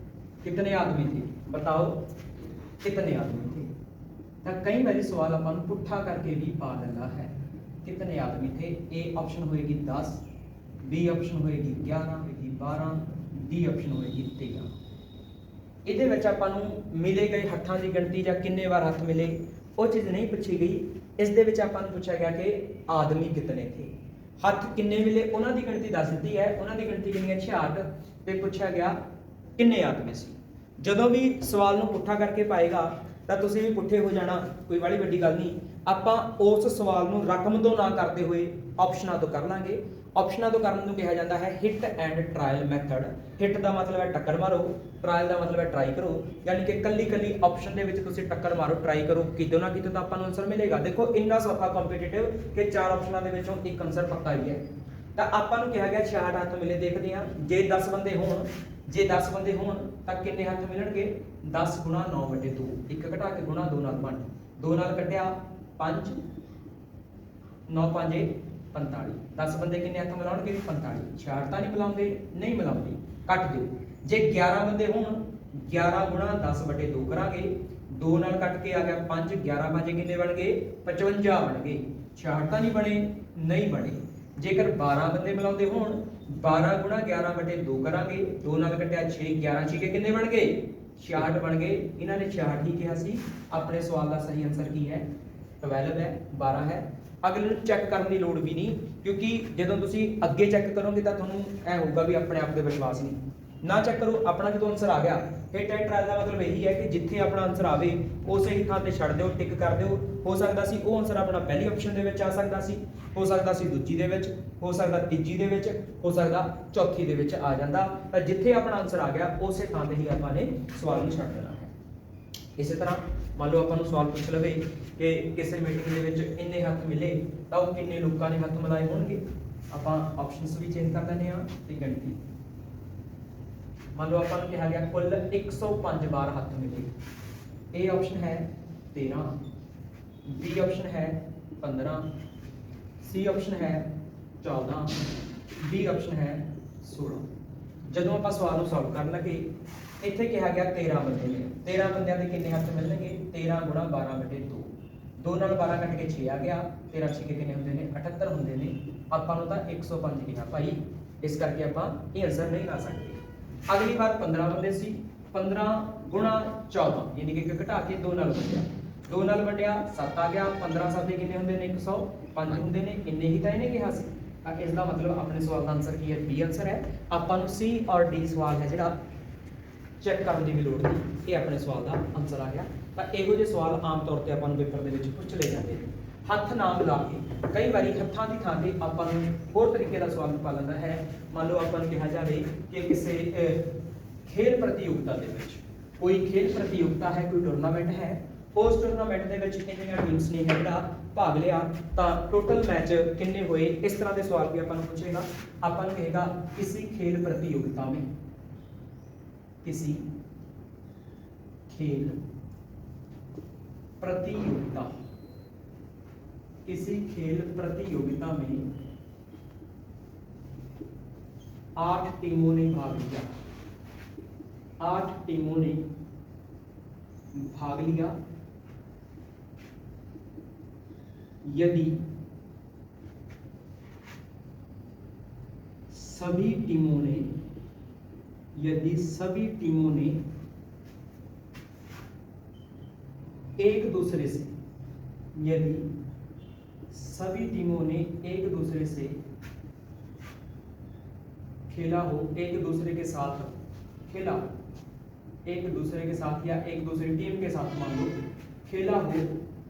कितने आदमी थे? बताओ कितने आदमी थे? ਤਾਂ ਕਈ ਵਾਰੀ ਸਵਾਲ ਆਪਾਂ ਨੂੰ ਪੁੱਠਾ ਕਰਕੇ ਵੀ ਪਾ ਦਿੰਦਾ ਹੈ। ਕਿਤਨੇ ਆਦਮੀ थे? ए ऑप्शन होएगी 10, बी ऑप्शन होएगी 11, होएगी 12, डी ऑप्शन होएगी 13। ਇਹਦੇ ਵਿੱਚ ਆਪਾਂ ਨੂੰ ਮਿਲੇ ਗਏ ਹੱਥਾਂ ਦੀ ਗਿਣਤੀ ਜਾਂ ਕਿੰਨੇ ਵਾਰ ਹੱਥ ਮਿਲੇ ਉਹ ਚੀਜ਼ ਨਹੀਂ ਪੁੱਛੀ ਗਈ। ਇਸ ਦੇ ਵਿੱਚ ਆਪਾਂ ਨੂੰ ਪੁੱਛਿਆ ਗਿਆ ਕਿ ਆਦਮੀ ਕਿਤਨੇ थे, ਹੱਥ ਕਿੰਨੇ ਮਿਲੇ ਉਹਨਾਂ ਦੀ ਗਿਣਤੀ ਦੱਸ ਦਿੱਤੀ ਹੈ। ਉਹਨਾਂ ਦੀ ਗਿਣਤੀ ਕਿੰਨੀ ਹੈ? 66। ਤੇ ਪੁੱਛਿਆ ਗਿਆ ਕਿੰਨੇ ਆਦਮੀ ਸੀ। ਜਦੋਂ ਵੀ ਸਵਾਲ ਨੂੰ ਪੁੱਠਾ ਕਰਕੇ ਪਾਏਗਾ ਤਾਂ ਤੁਸੀਂ ਵੀ ਪੁੱਠੇ ਹੋ ਜਾਣਾ, ਕੋਈ ਬੜੀ ਵੱਡੀ ਗੱਲ ਨਹੀਂ। ਆਪਾਂ ਉਸ ਸਵਾਲ ਨੂੰ ਰਕਮ ਤੋਂ ਨਾ ਕਰਦੇ ਹੋਏ ਆਪਸ਼ਨਾਂ ਤੋਂ ਕਰ ਲਾਂਗੇ। ਆਪਸ਼ਨਾਂ ਤੋਂ ਕਰਨ ਨੂੰ ਕਿਹਾ ਜਾਂਦਾ ਹੈ hit and trial method. Hit ਦਾ ਮਤਲਬ ਹੈ ਟੱਕਰ ਮਾਰੋ, ਟਰਾਇਲ ਦਾ ਮਤਲਬ ਹੈ ਟਰਾਈ ਕਰੋ, ਯਾਨੀ ਕਿ ਕੱਲੀ ਕੱਲੀ ਆਪਸ਼ਨ ਦੇ ਵਿੱਚ ਤੁਸੀਂ ਟੱਕਰ ਮਾਰੋ, ਟਰਾਈ ਕਰੋ, ਕਿਤੇ ਨਾ ਕਿਤੇ ਤਾਂ ਆਪਾਂ ਨੂੰ ਆਨਸਰ ਮਿਲੇਗਾ। ਦੇਖੋ ਇੰਨਾ ਸੌਖਾ ਕੰਪੀਟੀਟਿਵ ਕਿ 4 ਆਪਸ਼ਨਾਂ ਦੇ ਵਿੱਚੋਂ ਇੱਕ ਆਨਸਰ ਪੱਕਾ ਹੀ ਹੈ। ਤਾਂ ਆਪਾਂ ਨੂੰ ਕਿਹਾ ਗਿਆ 66 ਹੱਥ ਮਿਲੇ। ਦੇਖਦੇ ਹਾਂ ਜੇ 10 ਬੰਦੇ ਹੋਣ, ਜੇ 10 ਬੰਦੇ ਹੋਣ ਤਾਂ ਕਿੰਨੇ ਹੱਥ ਮਿਲਣਗੇ? 10 ਗੁਣਾ 9/2, ਇੱਕ ਘਟਾ ਕੇ ਗੁਣਾ 2 ਨਾਲ 5, 2 ਨਾਲ ਕੱਟਿਆ 5, 9 5 45। 10 ਬੰਦੇ ਕਿੰਨੇ ਹੱਥ ਮਿਲਾਉਣਗੇ? 45। 66 ਤਾਂ ਨਹੀਂ ਮਿਲਾਉਂਦੇ? ਨਹੀਂ ਮਿਲਾਉਂਦੇ, ਕੱਟ ਦਿਓ। ਜੇ 11 ਬੰਦੇ ਹੋਣ 11 ਗੁਣਾ 10/2 ਕਰਾਂਗੇ, 2 ਨਾਲ ਕੱਟ ਕੇ ਆ ਗਿਆ 5, 11 5 ਕਿੰਨੇ ਬਣ ਗਏ? 55 ਬਣ ਗਏ। 66 ਤਾਂ ਨਹੀਂ ਬਣੇ? ਨਹੀਂ ਬਣੇ। ਜੇਕਰ 12 ਬੰਦੇ ਮਿਲਾਉਂਦੇ ਹੋਣ 12 ਗੁਣਾ 11/2 ਕਰਾਂਗੇ, 2 ਨਾਲ ਕੱਟਿਆ 6, 11 6 ਕਿੰਨੇ ਬਣ ਗਏ? 66 ਬਣ ਗਏ। ਇਹਨਾਂ ਨੇ 66 ਹੀ ਕਿਹਾ ਸੀ। ਆਪਣੇ ਸਵਾਲ ਦਾ ਸਹੀ ਆਨਸਰ ਕੀ ਹੈ? 12 ਹੈ, 12 ਹੈ। ਅਗਲੇ ਨੂੰ ਚੈੱਕ ਕਰਨ ਦੀ ਲੋੜ ਵੀ ਨਹੀਂ, ਕਿਉਂਕਿ ਜਦੋਂ ਤੁਸੀਂ ਅੱਗੇ ਚੈੱਕ ਕਰੋਗੇ ਤਾਂ ਤੁਹਾਨੂੰ ਐ ਹੋਊਗਾ ਵੀ ਆਪਣੇ ਆਪ ਤੇ ਵਿਸ਼ਵਾਸ ਨਹੀਂ। ਨਾ ਚੈੱਕ ਕਰੋ, ਆਪਣਾ ਜਦੋਂ ਆਨਸਰ ਆ ਗਿਆ। ਹਿੱਟ ਐਂਡ ਟਰਾਇਲ ਦਾ ਮਤਲਬ ਇਹੀ ਹੈ ਕਿ ਜਿੱਥੇ ਆਪਣਾ ਆਨਸਰ ਆਵੇ ਉਸੇ ਹੀ ਥਾਂ ਤੇ ਛੱਡ ਦਿਓ, ਟਿਕ ਕਰ ਦਿਓ। ਹੋ ਸਕਦਾ ਸੀ ਉਹ ਆਨਸਰ ਆਪਣਾ ਪਹਿਲੀ ਆਪਸ਼ਨ ਦੇ ਵਿੱਚ ਆ ਸਕਦਾ ਸੀ, ਹੋ ਸਕਦਾ ਸੀ ਦੂਜੀ ਦੇ ਵਿੱਚ, ਹੋ ਸਕਦਾ ਤੀਜੀ ਦੇ ਵਿੱਚ, ਹੋ ਸਕਦਾ ਚੌਥੀ ਦੇ ਵਿੱਚ ਆ ਜਾਂਦਾ। ਤਾਂ ਜਿੱਥੇ ਆਪਣਾ ਆਨਸਰ ਆ ਗਿਆ ਉਸੇ ਥਾਂ ਤੇ ਹੀ ਆਪਾਂ ਨੇ ਸਵਾਲ ਨੂੰ ਛੱਡ ਦੇਣਾ ਹੈ। ਇਸੇ ਤਰ੍ਹਾਂ ਮੰਨ ਲਓ ਆਪਾਂ ਨੂੰ ਸਵਾਲ ਪੁੱਛ ਲਵੇ ਕਿ ਕਿਸੇ ਮੀਟਿੰਗ ਦੇ ਵਿੱਚ ਇੰਨੇ ਹੱਥ ਮਿਲੇ ਤਾਂ ਉਹ ਕਿੰਨੇ ਲੋਕਾਂ ਨੇ ਹੱਥ ਮਿਲਾਏ ਹੋਣਗੇ। ਆਪਾਂ ਆਪਸ਼ਨਸ ਵੀ ਚੇਂਜ ਕਰ ਦਿੰਦੇ ਹਾਂ ਤੇ ਗਿਣਤੀ। ਮੰਨ ਲਓ ਆਪਾਂ ਨੂੰ ਕਿਹਾ ਗਿਆ ਕੁੱਲ 105 ਵਾਰ ਹੱਥ ਮਿਲੇ। ए ऑप्शन है 13, बी ऑप्शन है 15, सी ऑप्शन है 14, डी ऑप्शन है 16। ਜਦੋਂ ਆਪਾਂ ਸਵਾਲ ਨੂੰ ਸੋਲਵ ਕਰਨ ਲੱਗੇ ਇੱਥੇ ਕਿਹਾ ਗਿਆ 13 ਬੰਦੇ ਨੇ। 13 ਬੰਦਿਆਂ ਦੇ ਕਿੰਨੇ ਹੱਥ ਮਿਲਣਗੇ? 13 ਗੁਣਾ 12/2, 2 ਨਾਲ 12 ਕੱਟ ਕੇ 6 ਆ ਗਿਆ। 13 6 ਕਿੰਨੇ ਹੁੰਦੇ ਨੇ? 78 ਹੁੰਦੇ ਨੇ। ਆਪਾਂ ਨੂੰ ਤਾਂ 105 ਕਿਹਾ ਭਾਈ, ਇਸ ਕਰਕੇ ਆਪਾਂ ਇਹ ਆਨਸਰ ਨਹੀਂ ਲਾ ਸਕਦੇ। ਅਗਲੀ ਵਾਰ 15 ਬੰਦੇ ਸੀ। 15 ਗੁਣਾ 14 ਯਾਨੀ ਕਿ ਘਟਾ ਕੇ 2 ਨਾਲ ਵੰਡਿਆ, 2 ਨਾਲ ਵੰਡਿਆ 7 ਆ ਗਿਆ। 15 7 ਕਿੰਨੇ ਹੁੰਦੇ ਨੇ? 105 ਹੁੰਦੇ ਨੇ। ਇੰਨੇ ਹੀ ਤਾਂ ਇਹਨੇ ਕਿਹਾ ਸੀ। ਇਸ ਦਾ ਮਤਲਬ ਆਪਣੇ ਸਵਾਲ ਦਾ ਆਨਸਰ ਕੀ ਹੈ? ਬੀ ਆਨਸਰ ਹੈ। ਆਪਾਂ ਨੂੰ ਸੀ ਔਰ ਡੀ ਸਵਾਲ ਹੈ ਜਿਹੜਾ ਚੈੱਕ ਕਰਨ ਦੀ ਵੀ ਲੋੜ ਨਹੀਂ, ਇਹ ਆਪਣੇ ਸਵਾਲ ਦਾ ਆਨਸਰ ਆ ਗਿਆ। ਤਾਂ ਇਹੋ ਜਿਹੇ ਸਵਾਲ ਆਮ ਤੌਰ ਤੇ ਆਪਾਂ ਨੂੰ ਪੇਪਰ ਦੇ ਵਿੱਚ ਪੁੱਛ ਲਏ ਜਾਂਦੇ ਨੇ। ਹੱਥ ਨਾ ਮਿਲਾ ਕੇ ਕਈ ਵਾਰੀ ਹੱਥਾਂ ਦੀ ਥਾਂ ਤੇ ਆਪਾਂ ਨੂੰ ਹੋਰ ਤਰੀਕੇ ਦਾ ਸਵਾਲ ਪਾ ਲੈਂਦਾ ਹੈ। ਮੰਨ ਲਓ ਆਪਾਂ ਨੂੰ ਕਿਹਾ ਜਾਵੇ ਕਿ ਕਿਸੇ ਖੇਡ ਪ੍ਰਤੀਯੋਗਤਾ ਦੇ ਵਿੱਚ, ਕੋਈ ਖੇਡ ਪ੍ਰਤੀਯੋਗਤਾ ਹੈ, ਕੋਈ ਟੂਰਨਾਮੈਂਟ ਹੈ, ਉਸ ਟੂਰਨਾਮੈਂਟ ਦੇ ਵਿੱਚ ਕਿੰਨੀਆਂ ਟੀਮਸ ਨੇ ਜਿਹੜਾ ਭਾਗ ਲਿਆ, ਤਾਂ ਟੋਟਲ ਮੈਚ ਕਿੰਨੇ ਹੋਏ, ਇਸ ਤਰ੍ਹਾਂ ਦੇ ਸਵਾਲ ਵੀ ਆਪਾਂ ਨੂੰ ਪੁੱਛੇਗਾ। ਆਪਾਂ ਨੂੰ ਕਹੇਗਾ किसी खेल प्रतियोगिता में, किसी खेल प्रतियोगिता, किसी खेल प्रतियोगिता में 8 टीमों ने भाग लिया, 8 टीमों ने भाग लिया। यदि सभी टीमों ने, यदि सभी टीमों ने एक दूसरे से, यदि सभी टीमों ने एक दूसरे से खेला हो, एक दूसरे के साथ खेला, एक दूसरे के साथ या एक दूसरी टीम के साथ मान लो खेला हो,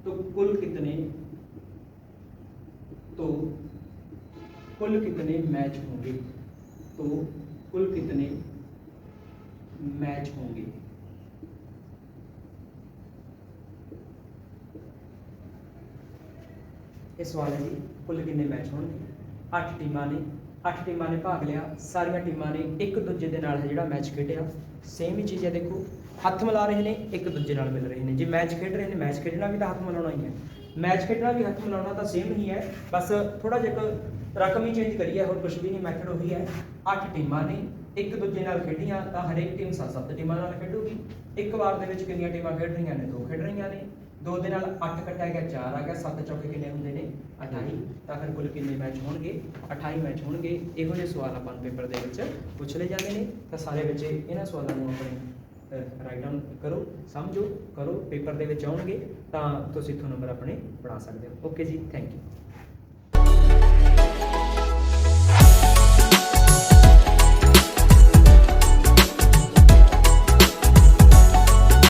तो कुल कितने, तो कुल कितने मैच होंगे, तो कुल कितने मैच होंगे। ਇਹ ਸਵਾਲ ਹੈ ਜੀ, ਕੁੱਲ ਕਿੰਨੇ ਮੈਚ ਹੋਣਗੇ। 8 ਟੀਮਾਂ ਨੇ, 8 ਟੀਮਾਂ ਨੇ ਭਾਗ ਲਿਆ। ਸਾਰੀਆਂ ਟੀਮਾਂ ਨੇ ਇੱਕ ਦੂਜੇ ਦੇ ਨਾਲ ਹੈ ਜਿਹੜਾ ਮੈਚ ਖੇਡਿਆ। ਸੇਮ ਹੀ ਚੀਜ਼ ਹੈ, ਦੇਖੋ ਹੱਥ ਮਿਲਾ ਰਹੇ ਨੇ, ਇੱਕ ਦੂਜੇ ਨਾਲ ਮਿਲ ਰਹੇ ਨੇ। ਜੇ ਮੈਚ ਖੇਡ ਰਹੇ ਨੇ, ਮੈਚ ਖੇਡਣਾ ਵੀ ਤਾਂ ਹੱਥ ਮਿਲਾਉਣਾ ਹੀ ਹੈ, ਮੈਚ ਖੇਡਣਾ ਵੀ ਹੱਥ ਮਿਲਾਉਣਾ ਤਾਂ ਸੇਮ ਹੀ ਹੈ, ਬਸ ਥੋੜਾ ਜਿਹਾ ਰਕਮ ਹੀ ਚੇਂਜ ਕਰੀ ਹੈ, ਹੋਰ ਕੁਝ ਵੀ ਨਹੀਂ, ਮੈਥਡ ਉਹੀ ਹੈ। 8 ਟੀਮਾਂ ਨੇ ਇੱਕ ਦੂਜੇ ਨਾਲ ਖੇਡੀਆਂ, ਤਾਂ ਹਰੇਕ ਟੀਮ 7 ਟੀਮਾਂ ਨਾਲ ਖੇਡੂਗੀ। ਇੱਕ ਵਾਰ ਦੇ ਵਿੱਚ ਕਿੰਨੀਆਂ ਟੀਮਾਂ ਖੇਡ ਰਹੀਆਂ ਨੇ? 2 ਖੇਡ ਰਹੀਆਂ ਨੇ। 2 ਦੇ ਨਾਲ 8 ਕੱਟਿਆ ਗਿਆ 4 ਆ ਗਿਆ, 7 ਚੌਕੇ ਕਿੰਨੇ ਹੁੰਦੇ ਨੇ 28। ਤਾਂ ਫਿਰ ਕੁੱਲ ਕਿੰਨੇ ਮੈਚ ਹੋਣਗੇ 28 ਮੈਚ ਹੋਣਗੇ। ਇਹੋ ਜਿਹੇ ਸਵਾਲ ਆਪਾਂ ਨੂੰ ਪੇਪਰ ਦੇ ਵਿੱਚ ਪੁੱਛ ਲਏ ਜਾਂਦੇ ਨੇ। ਤਾਂ ਸਾਰੇ ਬੱਚੇ ਇਹਨਾਂ ਸਵਾਲਾਂ ਨੂੰ ਆਪਣੇ ਰਾਈਟ ਡਾਊਨ ਕਰੋ, ਸਮਝੋ, ਕਰੋ, ਪੇਪਰ ਦੇ ਵਿੱਚ ਆਉਣਗੇ ਤਾਂ ਤੁਸੀਂ ਇੱਥੋਂ ਨੰਬਰ ਆਪਣੇ ਬਣਾ ਸਕਦੇ ਹੋ। ਓਕੇ ਜੀ, ਥੈਂਕ ਯੂ।